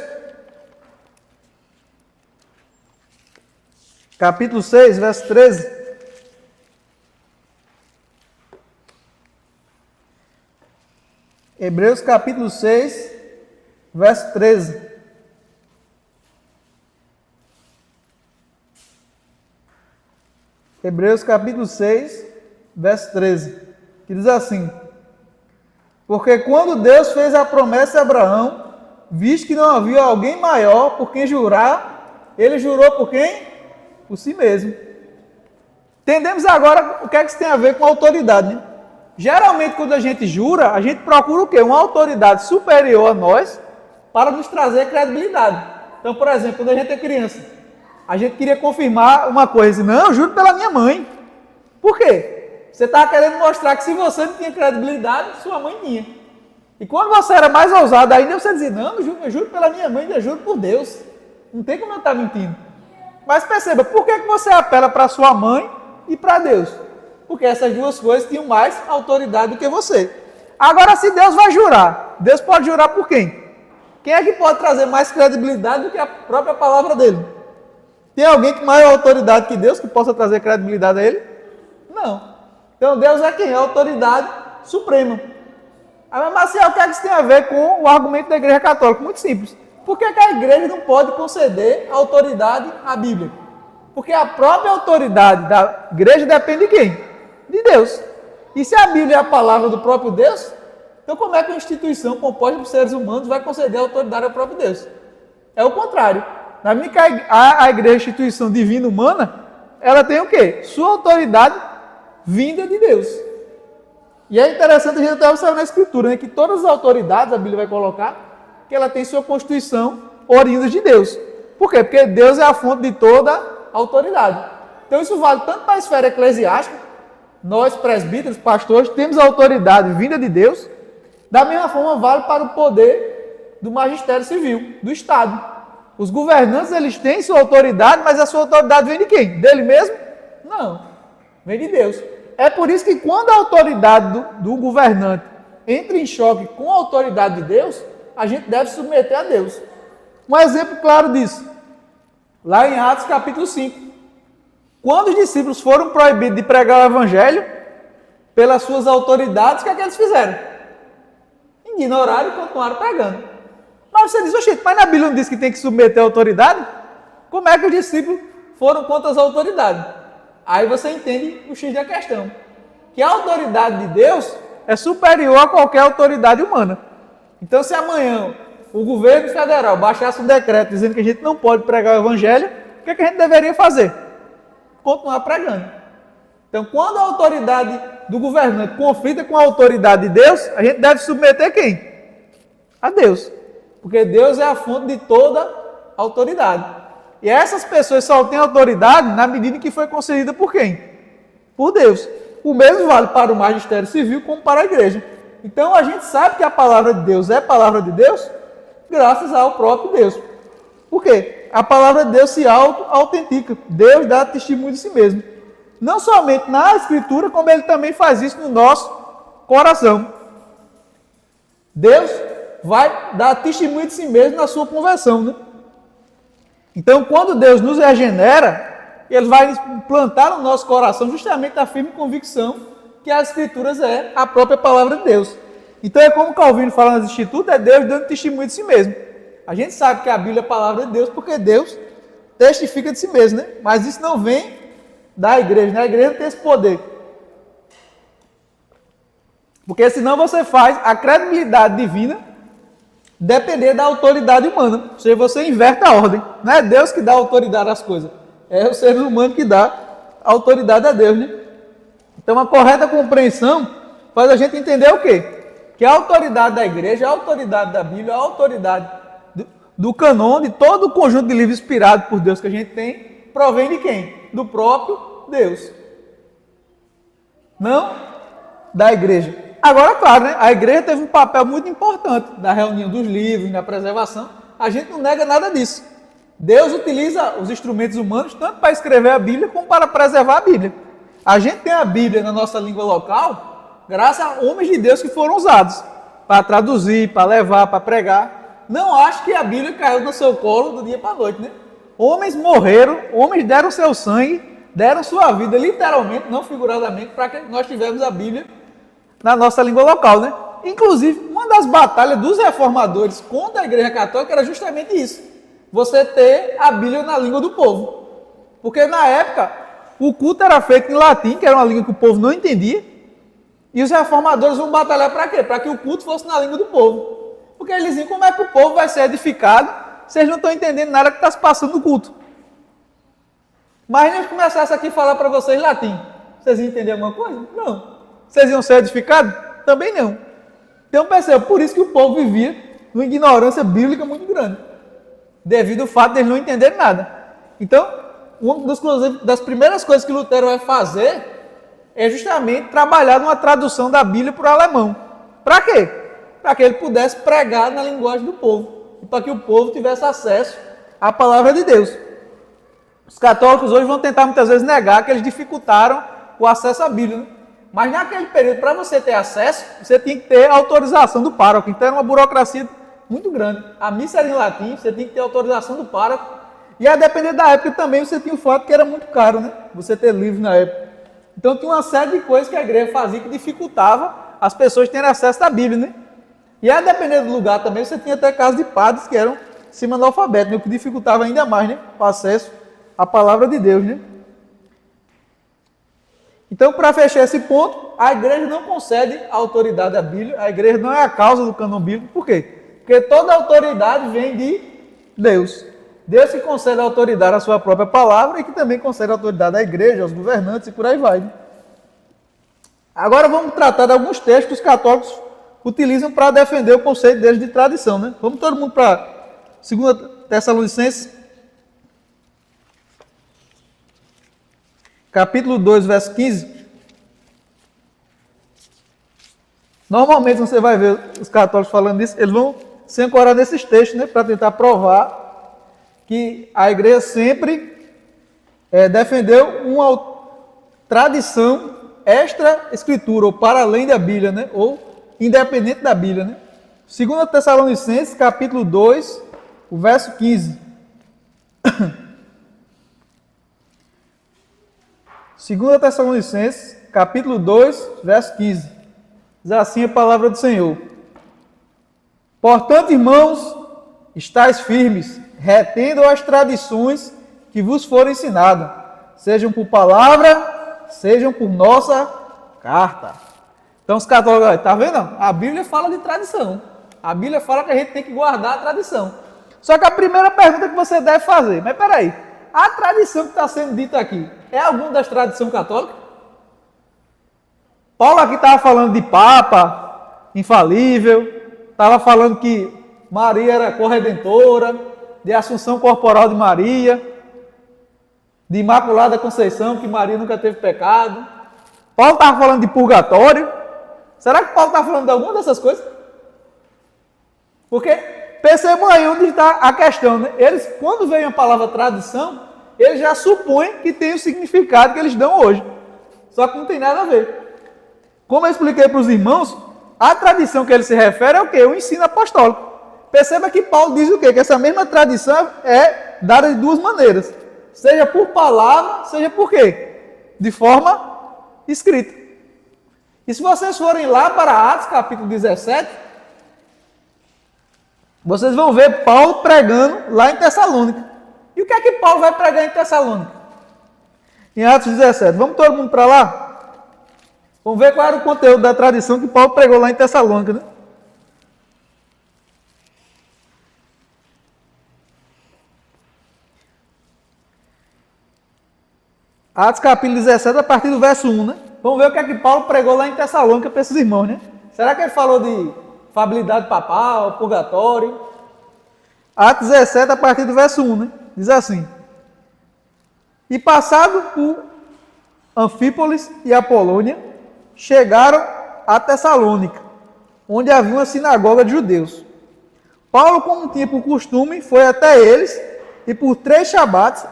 Capítulo 6, verso 13. Hebreus capítulo 6, verso 13. Hebreus capítulo 6, verso 13. Que diz assim: porque quando Deus fez a promessa a Abraão, visto que não havia alguém maior por quem jurar, ele jurou por quem? Por si mesmo. Entendemos agora o que é que isso tem a ver com autoridade, né? Geralmente, quando a gente jura, a gente procura o quê? Uma autoridade superior a nós para nos trazer credibilidade. Então, por exemplo, quando a gente é criança, a gente queria confirmar uma coisa. Não, eu juro pela minha mãe. Por quê? Você estava querendo mostrar que se você não tinha credibilidade, sua mãe tinha. E quando você era mais ousado ainda, você dizia, não, eu juro pela minha mãe, eu juro por Deus. Não tem como eu estar mentindo. Mas perceba, por que você apela para sua mãe e para Deus? Porque essas duas coisas tinham mais autoridade do que você. Agora, se Deus vai jurar, Deus pode jurar por quem? Quem é que pode trazer mais credibilidade do que a própria palavra dele? Tem alguém com maior autoridade que Deus que possa trazer credibilidade a ele? Não. Então, Deus é quem? É a autoridade suprema. Mas, Marcial, o que é que isso tem a ver com o argumento da Igreja Católica? Muito simples. Por que a Igreja não pode conceder autoridade à Bíblia? Porque a própria autoridade da Igreja depende de quem? De Deus. E se a Bíblia é a palavra do próprio Deus, então como é que uma instituição composta por seres humanos vai conceder autoridade ao próprio Deus? É o contrário. Na medida que a Igreja, instituição divina humana, ela tem o quê? Sua autoridade vinda de Deus. E é interessante a gente até observar na Escritura, né, que todas as autoridades, a Bíblia vai colocar, que ela tem sua constituição oriunda de Deus. Por quê? Porque Deus é a fonte de toda autoridade. Então isso vale tanto para a esfera eclesiástica, nós presbíteros, pastores, temos a autoridade vinda de Deus, da mesma forma vale para o poder do magistério civil, do Estado. Os governantes, eles têm sua autoridade, mas a sua autoridade vem de quem? Dele mesmo? Não, vem de Deus. É por isso que quando a autoridade do governante entra em choque com a autoridade de Deus, a gente deve submeter a Deus. Um exemplo claro disso, lá em Atos capítulo 5. Quando os discípulos foram proibidos de pregar o evangelho pelas suas autoridades, o que é que eles fizeram? Ignoraram e continuaram pregando. Mas você diz, oxe, mas na Bíblia não diz que tem que submeter a autoridade? Como é que os discípulos foram contra as autoridades? Aí você entende o X da questão. Que a autoridade de Deus é superior a qualquer autoridade humana. Então, se amanhã o governo federal baixasse um decreto dizendo que a gente não pode pregar o evangelho, o que a gente deveria fazer? Continuar pregando. Então, quando a autoridade do governante conflita com a autoridade de Deus, a gente deve submeter quem? A Deus. Porque Deus é a fonte de toda autoridade. E essas pessoas só têm autoridade na medida que foi concedida por quem? Por Deus. O mesmo vale para o magistério civil como para a igreja. Então, a gente sabe que a palavra de Deus é palavra de Deus graças ao próprio Deus. Por quê? A palavra de Deus se auto-autentica. Deus dá testemunho de si mesmo. Não somente na Escritura, como Ele também faz isso no nosso coração. Deus vai dar testemunho de si mesmo na sua conversão, né? Então, quando Deus nos regenera, Ele vai implantar no nosso coração justamente a firme convicção que as Escrituras é a própria palavra de Deus. Então, é como Calvino fala nas Institutos, é Deus dando testemunho de si mesmo. A gente sabe que a Bíblia é a palavra de Deus porque Deus testifica de si mesmo, né? Mas isso não vem da igreja, né? A igreja não tem esse poder. Porque senão você faz a credibilidade divina depender da autoridade humana. Ou seja, você inverte a ordem. Não é Deus que dá autoridade às coisas. É o ser humano que dá autoridade a Deus, né? Então, a correta compreensão faz a gente entender o quê? Que a autoridade da igreja, a autoridade da Bíblia, a autoridade do canon, de todo o conjunto de livros inspirados por Deus que a gente tem, provém de quem? Do próprio Deus. Não da igreja. Agora, claro, né? A igreja teve um papel muito importante na reunião dos livros, na preservação. A gente não nega nada disso. Deus utiliza os instrumentos humanos tanto para escrever a Bíblia como para preservar a Bíblia. A gente tem a Bíblia na nossa língua local graças a homens de Deus que foram usados para traduzir, para levar, para pregar. Não acho que a Bíblia caiu no seu colo do dia para a noite, né? Homens morreram, homens deram seu sangue, deram sua vida, literalmente, não figuradamente, para que nós tivéssemos a Bíblia na nossa língua local, né? Inclusive, uma das batalhas dos reformadores contra a Igreja Católica era justamente isso. Você ter a Bíblia na língua do povo. Porque na época, o culto era feito em latim, que era uma língua que o povo não entendia, e os reformadores vão batalhar para quê? Para que o culto fosse na língua do povo. Porque eles diziam, como é que o povo vai ser edificado se eles não estão entendendo nada que está se passando no culto? Mas se eu começasse aqui a falar para vocês latim, vocês iam entender alguma coisa? Não. Vocês iam ser edificados? Também não. Então perceba, por isso que o povo vivia numa ignorância bíblica muito grande, devido ao fato de eles não entenderem nada. Então, uma das primeiras coisas que Lutero vai fazer é justamente trabalhar numa tradução da Bíblia para o alemão. Para quê? Para que ele pudesse pregar na linguagem do povo. E para que o povo tivesse acesso à palavra de Deus. Os católicos hoje vão tentar muitas vezes negar que eles dificultaram o acesso à Bíblia, né? Mas naquele período, para você ter acesso, você tinha que ter autorização do pároco. Então era uma burocracia muito grande. A missa era em latim, você tinha que ter autorização do pároco. E a depender da época também, você tinha o fato que era muito caro, né? Você ter livro na época. Então tinha uma série de coisas que a igreja fazia que dificultava as pessoas terem acesso à Bíblia, né? E a depender do lugar também, você tinha até casos de padres que eram semi-analfabetos, né? O que dificultava ainda mais, né? O acesso à palavra de Deus, né? Então, para fechar esse ponto, a igreja não concede a autoridade à Bíblia, a igreja não é a causa do cânon bíblico. Por quê? Porque toda autoridade vem de Deus. Deus que concede a autoridade à sua própria palavra e que também concede a autoridade à igreja, aos governantes e por aí vai, né? Agora vamos tratar de alguns textos que os católicos utilizam para defender o conceito deles de tradição, né? Vamos todo mundo para 2 Tessalonicenses, capítulo 2, verso 15. Normalmente você vai ver os católicos falando disso, eles vão se ancorar nesses textos, né? Para tentar provar que a igreja sempre defendeu uma tradição extra-escritura, ou para além da Bíblia, né? Ou independente da Bíblia, né? 2 Tessalonicenses, capítulo 2, o verso 15. 2 Tessalonicenses, capítulo 2, verso 15. Diz assim a palavra do Senhor. Portanto, irmãos, estáis firmes, retendo as tradições que vos foram ensinadas, sejam por palavra, sejam por nossa carta. Então os católicos, tá vendo? A Bíblia fala de tradição. A Bíblia fala que a gente tem que guardar a tradição. Só que a primeira pergunta que você deve fazer, mas peraí, a tradição que está sendo dita aqui é alguma das tradições católicas? Paulo aqui estava falando de Papa, infalível, estava falando que Maria era corredentora, de Assunção Corporal de Maria, de Imaculada Conceição, que Maria nunca teve pecado. Paulo estava falando de purgatório. Será que Paulo está falando de alguma dessas coisas? Porque percebam aí onde está a questão, né? Eles, quando vem a palavra tradição, eles já supõem que tem o significado que eles dão hoje. Só que não tem nada a ver. Como eu expliquei para os irmãos, a tradição que ele se refere é o quê? O ensino apostólico. Perceba que Paulo diz o quê? Que essa mesma tradição é dada de duas maneiras. Seja por palavra, seja por quê? De forma escrita. E se vocês forem lá para Atos capítulo 17, vocês vão ver Paulo pregando lá em Tessalônica. E o que é que Paulo vai pregar em Tessalônica? Em Atos 17. Vamos todo mundo para lá? Vamos ver qual era o conteúdo da tradição que Paulo pregou lá em Tessalônica, né? Atos capítulo 17, a partir do verso 1, né? Vamos ver o que é que Paulo pregou lá em Tessalônica para esses irmãos, né? Será que ele falou de fabilidade papal, purgatório? Atos 17, a partir do verso 1, né? Diz assim: E passado por Anfípolis e Apolônia, chegaram a Tessalônica, onde havia uma sinagoga de judeus. Paulo, como tinha por costume, foi até eles e por 3 shabates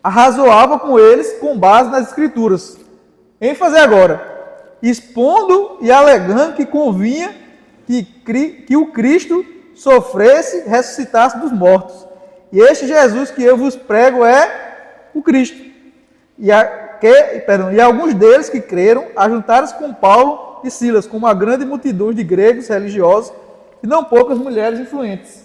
arrazoava com eles com base nas escrituras. ênfase agora, expondo e alegando que convinha que o Cristo sofresse e ressuscitasse dos mortos. E este Jesus que eu vos prego é o Cristo. E alguns deles que creram ajuntaram-se com Paulo e Silas, com uma grande multidão de gregos religiosos e não poucas mulheres influentes.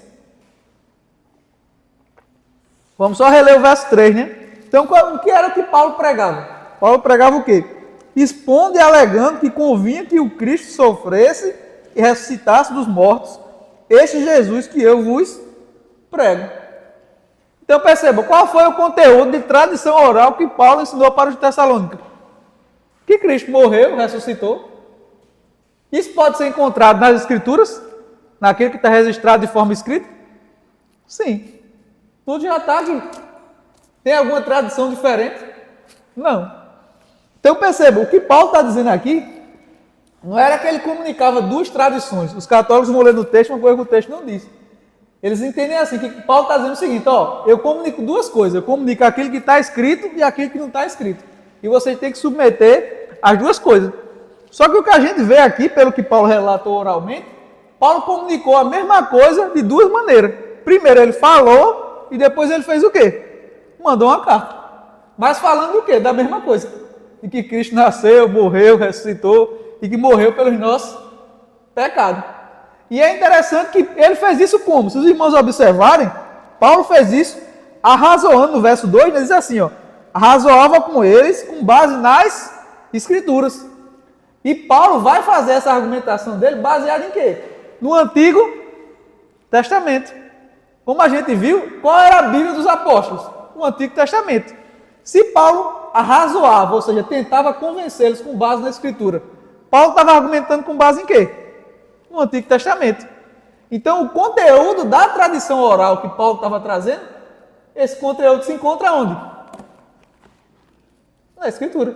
Vamos só reler o verso 3, né? Então, o que era que Paulo pregava? Paulo pregava o quê? Expondo e alegando que convinha que o Cristo sofresse e ressuscitasse dos mortos, este Jesus que eu vos prego. Então perceba, qual foi o conteúdo de tradição oral que Paulo ensinou para os Tessalônicos? Que Cristo morreu, ressuscitou. Isso pode ser encontrado nas Escrituras? Naquilo que está registrado de forma escrita? Sim. Tudo já está aqui. Tem alguma tradição diferente? Não. Então perceba, o que Paulo está dizendo aqui não era que ele comunicava 2 tradições. Os católicos vão ler no texto uma coisa que o texto não diz. Eles entendem assim, que Paulo está dizendo o seguinte, ó, eu comunico 2 coisas. Eu comunico aquilo que está escrito e aquilo que não está escrito. E vocês têm que submeter as 2 coisas. Só que o que a gente vê aqui, pelo que Paulo relatou oralmente, Paulo comunicou a mesma coisa de 2 maneiras. Primeiro ele falou e depois ele fez o quê? Mandou uma carta. Mas falando o quê? Da mesma coisa. De que Cristo nasceu, morreu, ressuscitou e que morreu pelos nossos pecados. E é interessante que ele fez isso como? Se os irmãos observarem, Paulo fez isso arrazoando no verso 2, ele diz assim, ó, arrazoava com eles com base nas Escrituras. E Paulo vai fazer essa argumentação dele baseada em quê? No Antigo Testamento. Como a gente viu, qual era a Bíblia dos apóstolos? O Antigo Testamento. Se Paulo arrazoava, ou seja, tentava convencê-los com base na Escritura, Paulo estava argumentando com base em quê? No Antigo Testamento. Então, o conteúdo da tradição oral que Paulo estava trazendo, esse conteúdo se encontra onde? Na Escritura.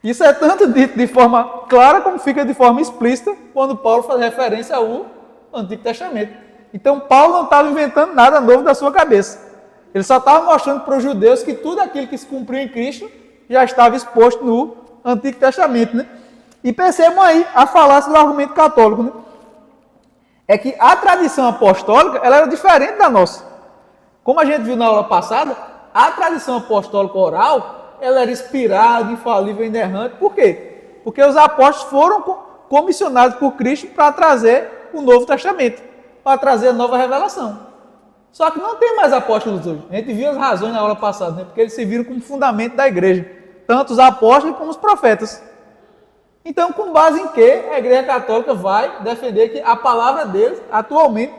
Isso é tanto dito de forma clara como fica de forma explícita quando Paulo faz referência ao Antigo Testamento. Então, Paulo não estava inventando nada novo da sua cabeça. Ele só estava mostrando para os judeus que tudo aquilo que se cumpriu em Cristo já estava exposto no Antigo Testamento, né? E percebam aí a falácia do argumento católico, né? É que a tradição apostólica, ela era diferente da nossa. Como a gente viu na aula passada, a tradição apostólica oral, ela era inspirada, infalível, inerrante. Por quê? Porque os apóstolos foram comissionados por Cristo para trazer o Novo Testamento, para trazer a nova revelação. Só que não tem mais apóstolos hoje. A gente viu as razões na aula passada, né? Porque eles se viram como fundamento da igreja. Tanto os apóstolos como os profetas. Então, com base em que a Igreja Católica vai defender que a palavra deles, atualmente,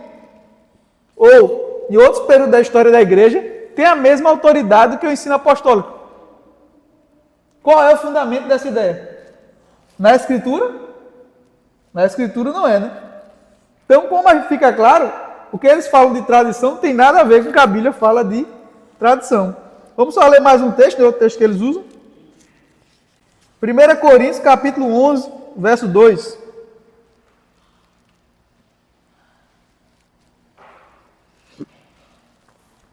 ou em outros períodos da história da Igreja, tem a mesma autoridade que o ensino apostólico? Qual é o fundamento dessa ideia? Na Escritura? Na Escritura não é, né? Então, como fica claro, o que eles falam de tradição não tem nada a ver com o que a Bíblia fala de tradição. Vamos só ler mais um texto, outro texto que eles usam. 1 Coríntios, capítulo 11, verso 2.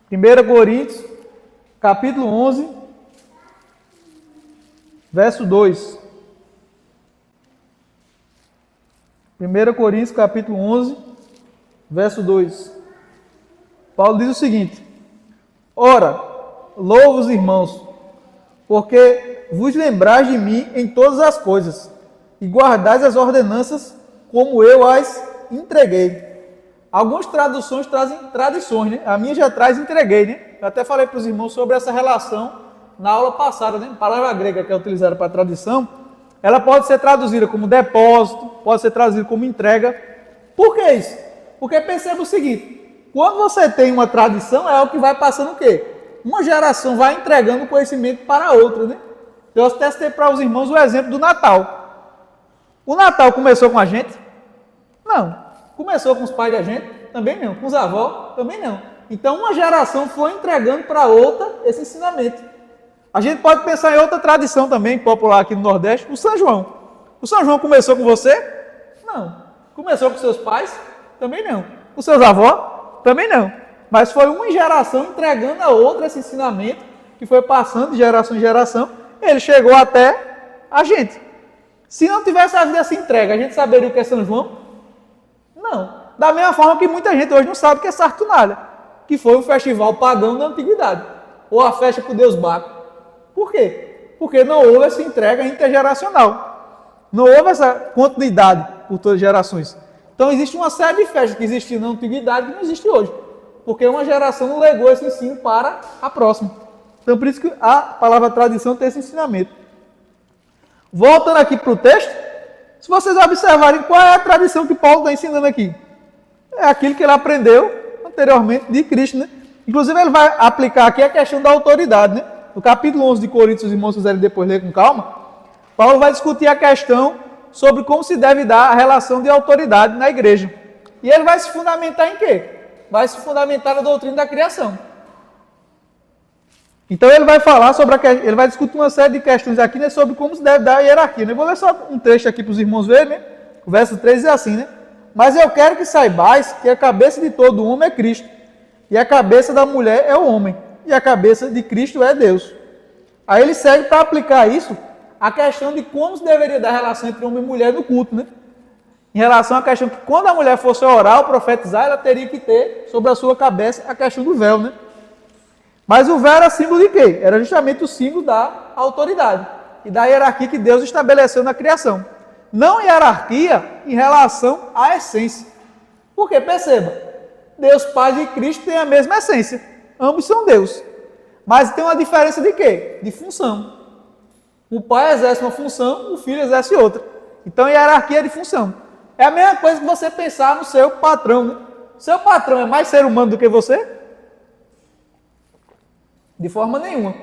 Primeira Coríntios, capítulo 11, verso 2. 1 Coríntios, capítulo 11, verso 2. Paulo diz o seguinte: Ora, louvo os irmãos, porque vos lembrais de mim em todas as coisas, e guardais as ordenanças como eu as entreguei. Algumas traduções trazem tradições, né? A minha já traz entreguei, né? Eu até falei para os irmãos sobre essa relação na aula passada, né? A palavra grega que é utilizada para tradição, ela pode ser traduzida como depósito, pode ser traduzida como entrega. Por que isso? Porque perceba o seguinte: quando você tem uma tradição, é algo que vai passando o quê? Uma geração vai entregando conhecimento para a outra, né? Eu até citei para os irmãos o exemplo do Natal. O Natal começou com a gente? Não. Começou com os pais da gente? Também não. Com os avós? Também não. Então, uma geração foi entregando para outra esse ensinamento. A gente pode pensar em outra tradição também, popular aqui no Nordeste, o São João. O São João começou com você? Não. Começou com seus pais? Também não. Com seus avós? Também não. Mas foi uma geração entregando a outra esse ensinamento, que foi passando de geração em geração, ele chegou até a gente. Se não tivesse havido essa entrega, a gente saberia o que é São João? Não. Da mesma forma que muita gente hoje não sabe o que é Saturnália, que foi um festival pagão da antiguidade, ou a festa para o deus Baco. Por quê? Porque não houve essa entrega intergeracional. Não houve essa continuidade por todas as gerações. Então existe uma série de festas que existiam na antiguidade que não existe hoje, porque uma geração não legou esse ensino para a próxima. Então por isso que a palavra tradição tem esse ensinamento. Voltando aqui para o texto, se vocês observarem qual é a tradição que Paulo está ensinando aqui, é aquilo que ele aprendeu anteriormente de Cristo, né? Inclusive ele vai aplicar aqui a questão da autoridade, né? No capítulo 11 de Coríntios, os irmãos quiserem depois ler com calma, Paulo vai discutir a questão sobre como se deve dar a relação de autoridade na igreja. E ele vai se fundamentar em quê? Vai se fundamentar na doutrina da criação. Então ele vai falar sobre ele vai discutir uma série de questões aqui, né, sobre como se deve dar a hierarquia. Eu vou ler só um trecho aqui para os irmãos verem, né? O verso 3 é assim, né? Mas eu quero que saibais que a cabeça de todo homem é Cristo, e a cabeça da mulher é o homem, e a cabeça de Cristo é Deus. Aí ele segue para aplicar isso a questão de como se deveria dar a relação entre homem e mulher no culto, né? Em relação à questão que quando a mulher fosse orar ou profetizar, ela teria que ter sobre a sua cabeça a questão do véu, né? Mas o véu era símbolo de quê? Era justamente o símbolo da autoridade e da hierarquia que Deus estabeleceu na criação. Não hierarquia em relação à essência. Porque, perceba, Deus Pai e Cristo têm a mesma essência. Ambos são Deus. Mas tem uma diferença de quê? De função. O Pai exerce uma função, o Filho exerce outra. Então, hierarquia é de função. É a mesma coisa que você pensar no seu patrão, né? Seu patrão é mais ser humano do que você? De forma nenhuma.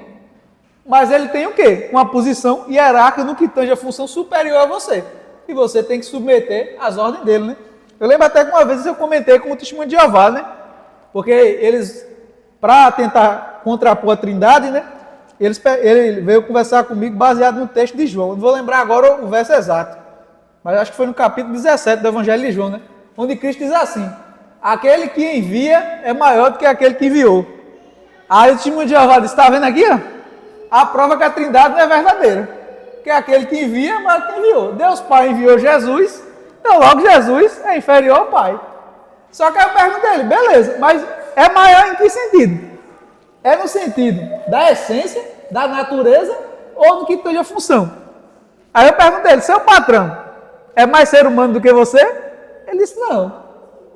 Mas ele tem o quê? Uma posição hierárquica no que tange a função superior a você. E você tem que submeter às ordens dele, né? Eu lembro até que uma vez eu comentei com o Testemunho de Jeová, né? Porque eles, para tentar contrapor a Trindade, né? Ele veio conversar comigo baseado no texto de João. Eu não vou lembrar agora o verso exato. Mas acho que foi no capítulo 17 do Evangelho de João, né? Onde Cristo diz assim: aquele que envia é maior do que aquele que enviou. Aí o Testemunho de Jeová disse: está vendo aqui, ó? A prova que a Trindade não é verdadeira. Que aquele que envia é maior do que enviou. Deus Pai enviou Jesus, então logo Jesus é inferior ao Pai. Só que aí eu pergunto a ele: beleza, mas é maior em que sentido? É no sentido da essência, da natureza ou no que tange a função? Aí eu pergunto a ele: seu patrão é mais ser humano do que você? Ele disse: não.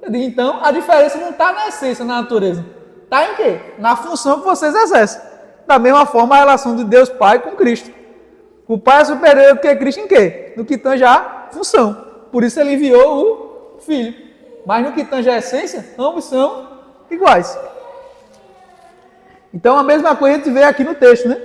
Eu digo: então a diferença não está na essência, na natureza. Está em quê? Na função que vocês exercem. Da mesma forma, a relação de Deus Pai com Cristo. O Pai é superior do que Cristo em quê? No que tange a função. Por isso ele enviou o Filho. Mas no que tange a essência, ambos são iguais. Então a mesma coisa a gente vê aqui no texto, né?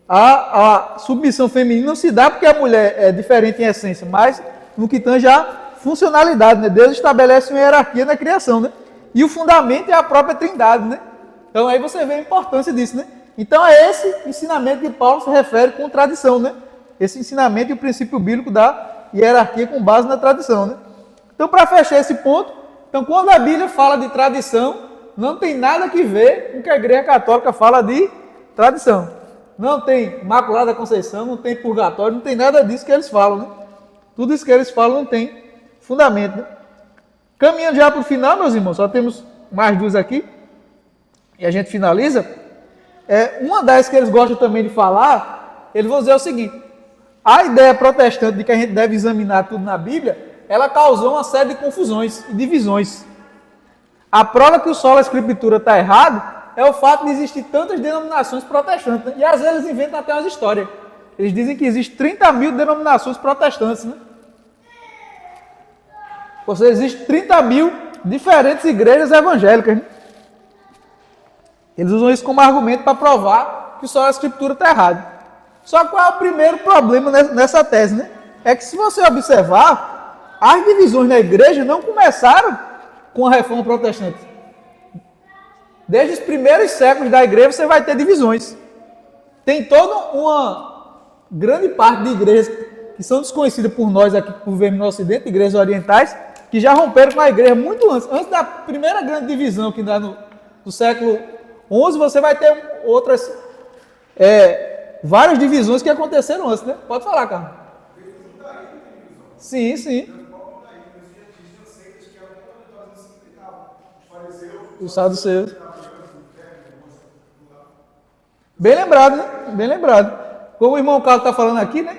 A submissão feminina não se dá porque a mulher é diferente em essência, mas no que tange a funcionalidade, né? Deus estabelece uma hierarquia na criação, né? E o fundamento é a própria Trindade, né? Então aí você vê a importância disso, né? Então é esse ensinamento que Paulo se refere com tradição, né? Esse ensinamento e o princípio bíblico da hierarquia com base na tradição, né? Então para fechar esse ponto, então quando a Bíblia fala de tradição, não tem nada que ver com o que a Igreja Católica fala de tradição. Não tem Imaculada Conceição, não tem purgatório, não tem nada disso que eles falam, né? Tudo isso que eles falam não tem fundamento, né? Caminhando já para o final, meus irmãos, só temos mais duas aqui, e a gente finaliza. Uma das que eles gostam também de falar, eles vão dizer o seguinte: a ideia protestante de que a gente deve examinar tudo na Bíblia, ela causou uma série de confusões e divisões. A prova que o solo da Escritura está errado é o fato de existir tantas denominações protestantes, né? E às vezes eles inventam até umas histórias. Eles dizem que existem 30 mil denominações protestantes, né? Ou seja, existem 30 mil diferentes igrejas evangélicas, né? Eles usam isso como argumento para provar que o solo da Escritura está errado. Só que qual é o primeiro problema nessa tese, né? É que se você observar, as divisões na igreja não começaram com a reforma protestante. Desde os primeiros séculos da igreja você vai ter divisões. Tem toda uma grande parte de igrejas que são desconhecidas por nós aqui, por vermos no Ocidente, igrejas orientais, que já romperam com a igreja muito antes da primeira grande divisão que dá no século XI, você vai ter outras, várias divisões que aconteceram antes, né? Pode falar, Carlos. Sim, sim. Os saduceus. Bem lembrado, né? Bem lembrado. Como o irmão Carlos está falando aqui, né?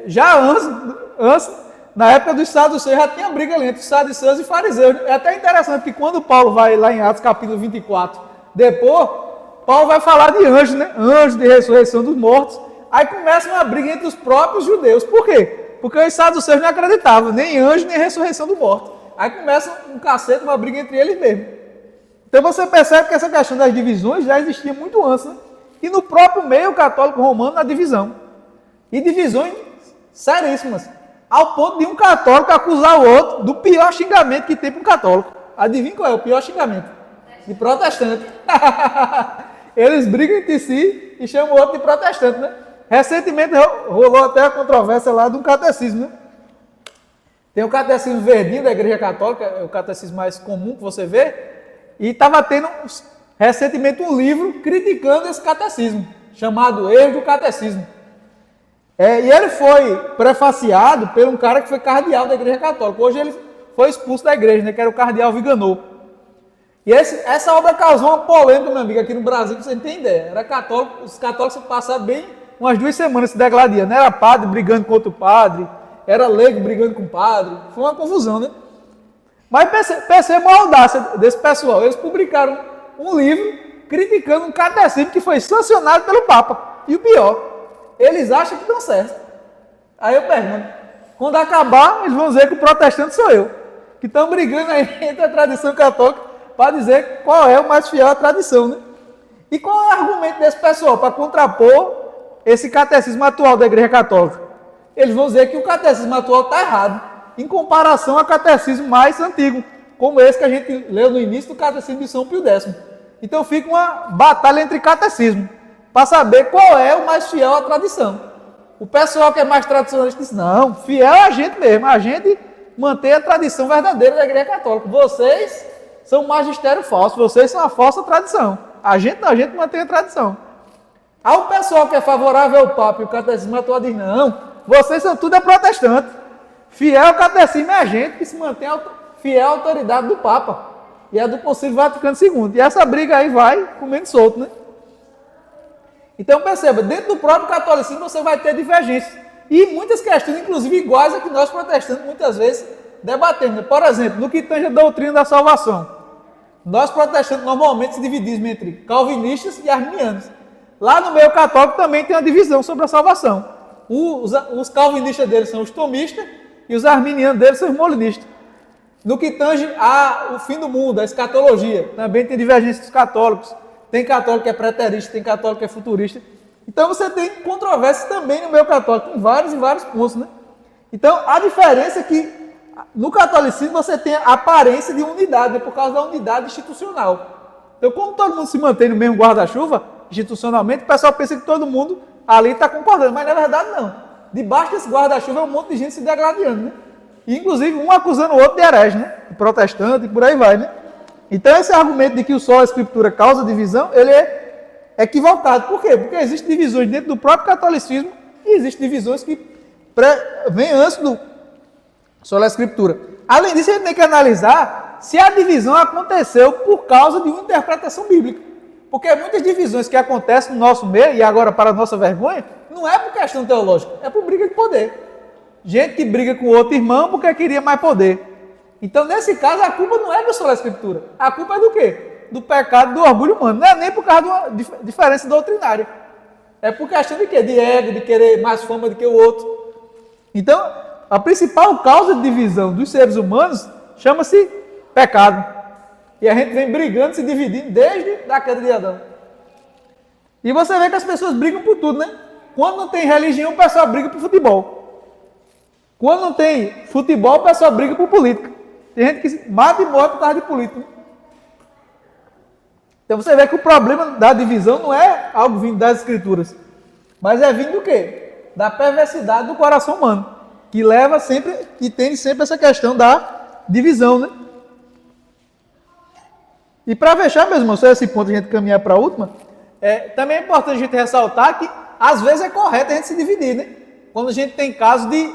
Já antes, na época dos saduceus, já tinha briga ali entre os saduceus e fariseus. É até interessante que quando Paulo vai lá em Atos capítulo 24, depois, Paulo vai falar de anjos, né? Anjos de ressurreição dos mortos. Aí começa uma briga entre os próprios judeus. Por quê? Porque os saduceus não acreditavam, nem em anjo, nem em ressurreição do morto. Aí começa um cacete, uma briga entre eles mesmos. Então você percebe que essa questão das divisões já existia muito antes, né? E no próprio meio católico romano, na divisão. E divisões seríssimas. Ao ponto de um católico acusar o outro do pior xingamento que tem para um católico. Adivinha qual é o pior xingamento? De protestante. Eles brigam entre si e chamam o outro de protestante, né? Recentemente rolou até a controvérsia lá de um catecismo, né? Tem o catecismo verdinho da Igreja Católica, é o catecismo mais comum que você vê, e estava tendo recentemente um livro criticando esse catecismo, chamado Erro do Catecismo. E ele foi prefaciado por um cara que foi cardeal da Igreja Católica. Hoje ele foi expulso da igreja, né, que era o cardeal Viganò. E essa obra causou uma polêmica, meu amigo, aqui no Brasil, que você não tem ideia. Era católico, os católicos passaram bem umas 2 semanas se degladiando. Era padre brigando contra o padre, era leigo brigando com o padre. Foi uma confusão, né? Mas perceba a audácia desse pessoal. Eles publicaram um livro criticando um catecismo que foi sancionado pelo Papa. E o pior, eles acham que estão certos. Aí eu pergunto, quando acabar, eles vão dizer que o protestante sou eu. Que estão brigando aí entre a tradição católica para dizer qual é o mais fiel à tradição, né? E qual é o argumento desse pessoal para contrapor esse catecismo atual da Igreja Católica? Eles vão dizer que o catecismo atual está errado, em comparação ao catecismo mais antigo, como esse que a gente leu no início do catecismo de São Pio X. Então fica uma batalha entre catecismo, para saber qual é o mais fiel à tradição. O pessoal que é mais tradicionalista diz, não, fiel é a gente mesmo, a gente mantém a tradição verdadeira da Igreja Católica. Vocês são um magistério falso, vocês são a falsa tradição. A gente não, a gente mantém a tradição. Aí o pessoal que é favorável ao Papa e o catecismo atual diz, não, vocês são tudo protestante. Fiel ao catecismo é a gente que se mantém fiel à autoridade do Papa e a do Concílio Vaticano II. E essa briga aí vai comendo solto, né? Então perceba, dentro do próprio catolicismo você vai ter divergências. E muitas questões, inclusive iguais a que nós protestantes muitas vezes debatemos. Por exemplo, no que tange a doutrina da salvação. Nós protestantes normalmente se dividimos entre calvinistas e arminianos. Lá no meio católico também tem uma divisão sobre a salvação. Os calvinistas deles são os tomistas e os arminianos deles são os molinistas. No que tange ao fim do mundo, a escatologia, também tem divergência dos católicos. Tem católico que é preterista, tem católico que é futurista. Então você tem controvérsias também no meio católico, em vários e vários pontos, né? Então a diferença é que no catolicismo você tem a aparência de unidade, né, por causa da unidade institucional. Então, como todo mundo se mantém no mesmo guarda-chuva, institucionalmente, o pessoal pensa que todo mundo ali está concordando, mas na verdade não. Debaixo desse guarda-chuva é um monte de gente se degladiando, né? E, inclusive, um acusando o outro de herege, né? De protestante e por aí vai, né? Então, esse argumento de que o só a Escritura causa divisão, ele é equivocado. Por quê? Porque existem divisões dentro do próprio catolicismo e existem divisões que vêm antes do só a Escritura. Além disso, a gente tem que analisar se a divisão aconteceu por causa de uma interpretação bíblica. Porque muitas divisões que acontecem no nosso meio, e agora para a nossa vergonha, não é por questão teológica, é por briga de poder. Gente que briga com outro irmão porque queria mais poder. Então, nesse caso, a culpa não é do só a Escritura. A culpa é do quê? Do pecado, do orgulho humano. Não é nem por causa de uma diferença doutrinária. É por questão de quê? De ego, de querer mais fama do que o outro. Então, a principal causa de divisão dos seres humanos chama-se pecado. E a gente vem brigando, se dividindo desde a queda de Adão. E você vê que as pessoas brigam por tudo, né? Quando não tem religião, o pessoal briga por futebol. Quando não tem futebol, o pessoal briga por política. Tem gente que mata e morre por causa de política. Então você vê que o problema da divisão não é algo vindo das Escrituras, mas é vindo do quê? Da perversidade do coração humano, que leva sempre, que tem sempre essa questão da divisão, né? E para fechar, meus irmãos, só esse ponto a gente caminhar para a última, também é importante a gente ressaltar que às vezes é correto a gente se dividir, né? Quando a gente tem casos de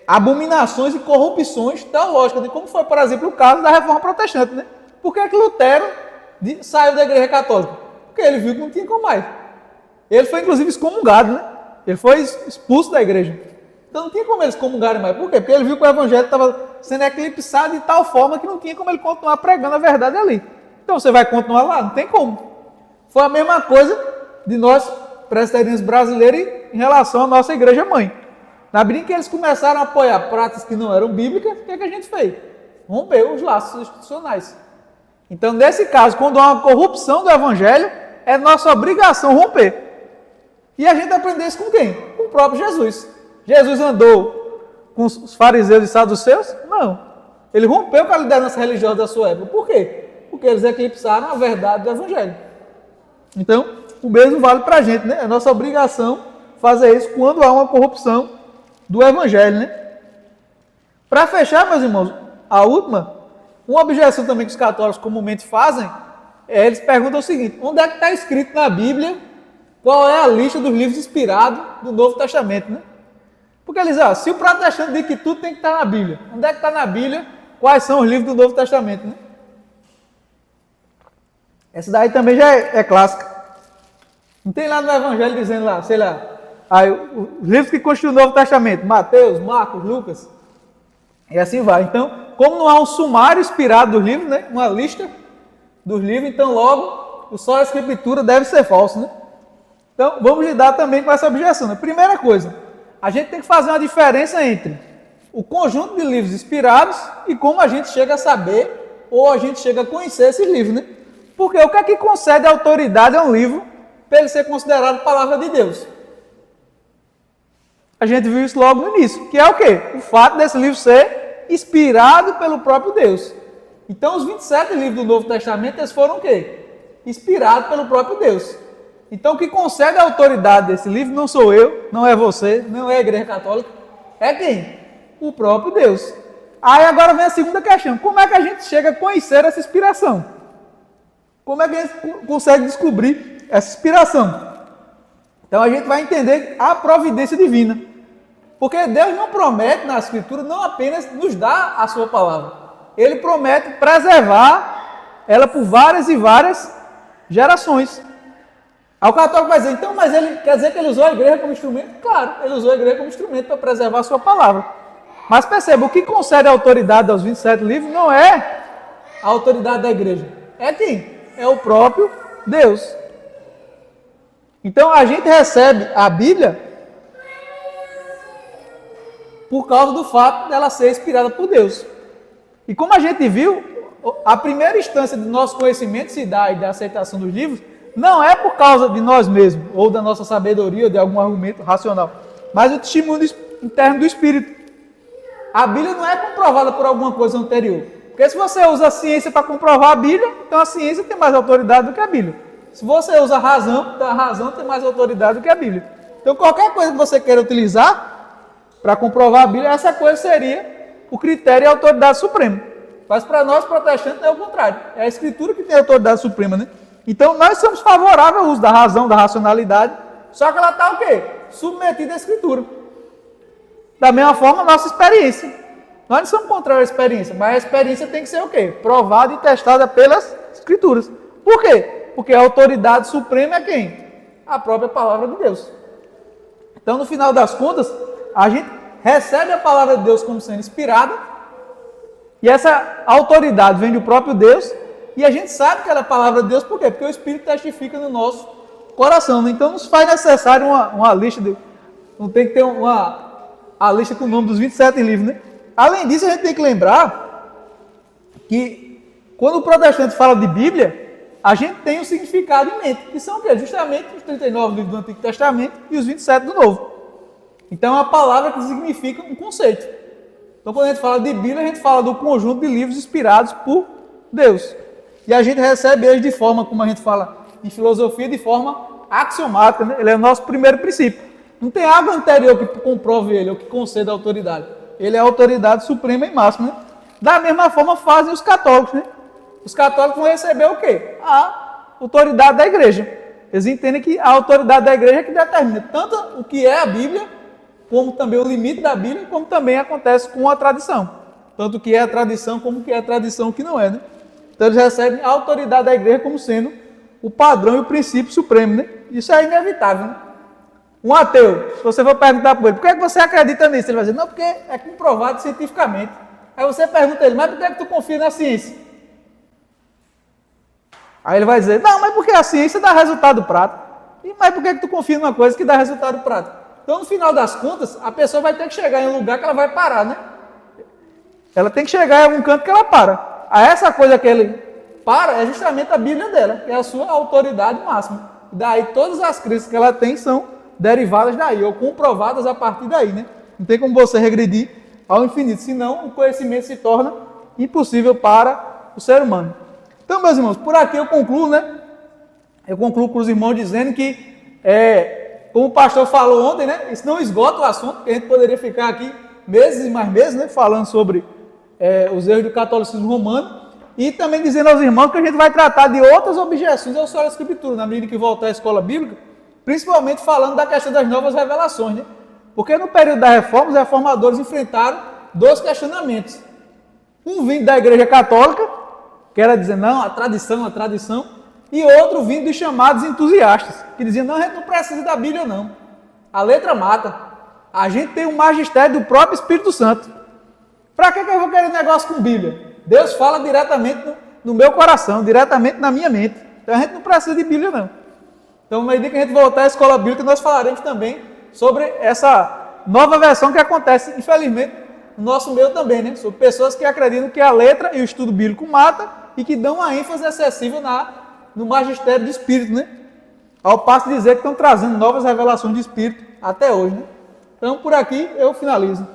abominações e corrupções teológicas, né? Como foi, por exemplo, o caso da Reforma Protestante, né? Por que Lutero saiu da Igreja Católica? Porque ele viu que não tinha como mais. Ele foi, inclusive, excomungado, né? Ele foi expulso da igreja. Então não tinha como eles excomungarem mais. Por quê? Porque ele viu que o evangelho estava sendo eclipsado de tal forma que não tinha como ele continuar pregando a verdade ali. Então você vai continuar lá? Não tem como. Foi a mesma coisa de nós, presbiterianos brasileiros, em relação à nossa igreja mãe. Na medida que eles começaram a apoiar práticas que não eram bíblicas, o que a gente fez? Rompeu os laços institucionais. Então, nesse caso, quando há uma corrupção do evangelho, é nossa obrigação romper. E a gente aprendeu isso com quem? Com o próprio Jesus. Jesus andou com os fariseus e saduceus? Não. Ele rompeu com a liderança religiosa da sua época. Por quê? Porque eles eclipsaram a verdade do evangelho. Então, o mesmo vale para a gente, né? É nossa obrigação fazer isso quando há uma corrupção do evangelho, né? Para fechar, meus irmãos, a última, uma objeção também que os católicos comumente fazem, eles perguntam o seguinte: onde é que está escrito na Bíblia qual é a lista dos livros inspirados do Novo Testamento, né? Porque eles dizem, se o protestante diz que tudo tem que estar na Bíblia, onde é que está na Bíblia quais são os livros do Novo Testamento, né? Essa daí também já é clássica. Não tem lá no Evangelho dizendo lá, sei lá, aí, os livros que constituem o Novo Testamento, Mateus, Marcos, Lucas, e assim vai. Então, como não há um sumário inspirado dos livros, né? Uma lista dos livros, então logo o só a Escritura deve ser falso, né? Então, vamos lidar também com essa objeção, né? Primeira coisa, a gente tem que fazer uma diferença entre o conjunto de livros inspirados e como a gente chega a saber ou a gente chega a conhecer esses livros, né? Porque o que é que concede autoridade a um livro para ele ser considerado palavra de Deus? A gente viu isso logo no início, que é o quê? O fato desse livro ser inspirado pelo próprio Deus. Então, os 27 livros do Novo Testamento, eles foram o quê? Inspirados pelo próprio Deus. Então, o que concede a autoridade desse livro não sou eu, não é você, não é a Igreja Católica, é quem? O próprio Deus. Aí agora vem a segunda questão: como é que a gente chega a conhecer essa inspiração? Como é que a gente consegue descobrir essa inspiração? Então a gente vai entender a providência divina. Porque Deus não promete na Escritura não apenas nos dar a sua palavra. Ele promete preservar ela por várias e várias gerações. Aí o católico vai dizer, então, mas ele quer dizer que ele usou a igreja como instrumento? Claro, ele usou a igreja como instrumento para preservar a sua palavra. Mas perceba, o que concede a autoridade aos 27 livros não é a autoridade da igreja. É quem? É o próprio Deus. Então a gente recebe a Bíblia por causa do fato dela ser inspirada por Deus. E como a gente viu, a primeira instância do nosso conhecimento se dá e da aceitação dos livros não é por causa de nós mesmos, ou da nossa sabedoria, ou de algum argumento racional, mas o testemunho interno do Espírito. A Bíblia não é comprovada por alguma coisa anterior. Porque se você usa a ciência para comprovar a Bíblia, então a ciência tem mais autoridade do que a Bíblia. Se você usa a razão, então a razão tem mais autoridade do que a Bíblia. Então qualquer coisa que você queira utilizar para comprovar a Bíblia, essa coisa seria o critério e a autoridade suprema. Mas para nós protestantes é o contrário. É a Escritura que tem a autoridade suprema, né? Então nós somos favoráveis ao uso da razão, da racionalidade, só que ela está o quê? Submetida à Escritura. Da mesma forma, a nossa experiência. Nós não somos contrários à experiência, mas a experiência tem que ser o quê? Provada e testada pelas Escrituras. Por quê? Porque a autoridade suprema é quem? A própria palavra de Deus. Então, no final das contas, a gente recebe a palavra de Deus como sendo inspirada, e essa autoridade vem do próprio Deus, e a gente sabe que ela é a palavra de Deus, por quê? Porque o Espírito testifica no nosso coração. Né? Então, nos faz necessário uma lista, não tem que ter a lista com o nome dos 27 livros, né? Além disso, a gente tem que lembrar que quando o protestante fala de Bíblia, a gente tem um significado em mente, que são o quê? Justamente os 39 livros do Antigo Testamento e os 27 do Novo. Então, é uma palavra que significa um conceito. Então, quando a gente fala de Bíblia, a gente fala do conjunto de livros inspirados por Deus. E a gente recebe eles de forma, como a gente fala em filosofia, de forma axiomática, né? Ele é o nosso primeiro princípio. Não tem algo anterior que comprove ele, ou que conceda autoridade. Ele é a autoridade suprema e máxima. Né? Da mesma forma fazem os católicos. Né? Os católicos vão receber o quê? A autoridade da igreja. Eles entendem que a autoridade da igreja é que determina tanto o que é a Bíblia, como também o limite da Bíblia, como também acontece com a tradição. Tanto o que é a tradição, como o que é a tradição, o que não é. Né? Então eles recebem a autoridade da igreja como sendo o padrão e o princípio supremo. Né? Isso é inevitável. Né? Um ateu, se você for perguntar para ele, por que você acredita nisso? Ele vai dizer, não, porque é comprovado cientificamente. Aí você pergunta a ele, mas por que tu confia na ciência? Aí ele vai dizer, não, mas porque a ciência dá resultado prático. E mas por que tu confia numa coisa que dá resultado prático? Então, no final das contas, a pessoa vai ter que chegar em um lugar que ela vai parar, né? Ela tem que chegar em algum canto que ela para. A essa coisa que ele para é justamente a Bíblia dela, que é a sua autoridade máxima. Daí todas as crenças que ela tem são derivadas daí, ou comprovadas a partir daí, né? Não tem como você regredir ao infinito, senão o conhecimento se torna impossível para o ser humano. Então, meus irmãos, por aqui eu concluo, né? Eu concluo com os irmãos dizendo que, como o pastor falou ontem, né? Isso não esgota o assunto, porque a gente poderia ficar aqui meses e mais meses, né? Falando sobre os erros do catolicismo romano, e também dizendo aos irmãos que a gente vai tratar de outras objeções ao Sola Escritura, na medida que voltar à escola bíblica, principalmente falando da questão das novas revelações, né? Porque no período da reforma, os reformadores enfrentaram dois questionamentos. Um vindo da igreja católica, que era dizer, não, a tradição, e outro vindo dos chamados entusiastas, que diziam, não, a gente não precisa da Bíblia, não. A letra mata. A gente tem um magistério do próprio Espírito Santo. Para que eu vou querer negócio com Bíblia? Deus fala diretamente no meu coração, diretamente na minha mente. Então a gente não precisa de Bíblia, não. Então, na medida que a gente voltar à escola bíblica, nós falaremos também sobre essa nova versão que acontece, infelizmente, no nosso meio também, né? Sobre pessoas que acreditam que a letra e o estudo bíblico mata e que dão uma ênfase excessiva no magistério de Espírito, né? Ao passo de dizer que estão trazendo novas revelações de Espírito até hoje, né? Então, por aqui eu finalizo.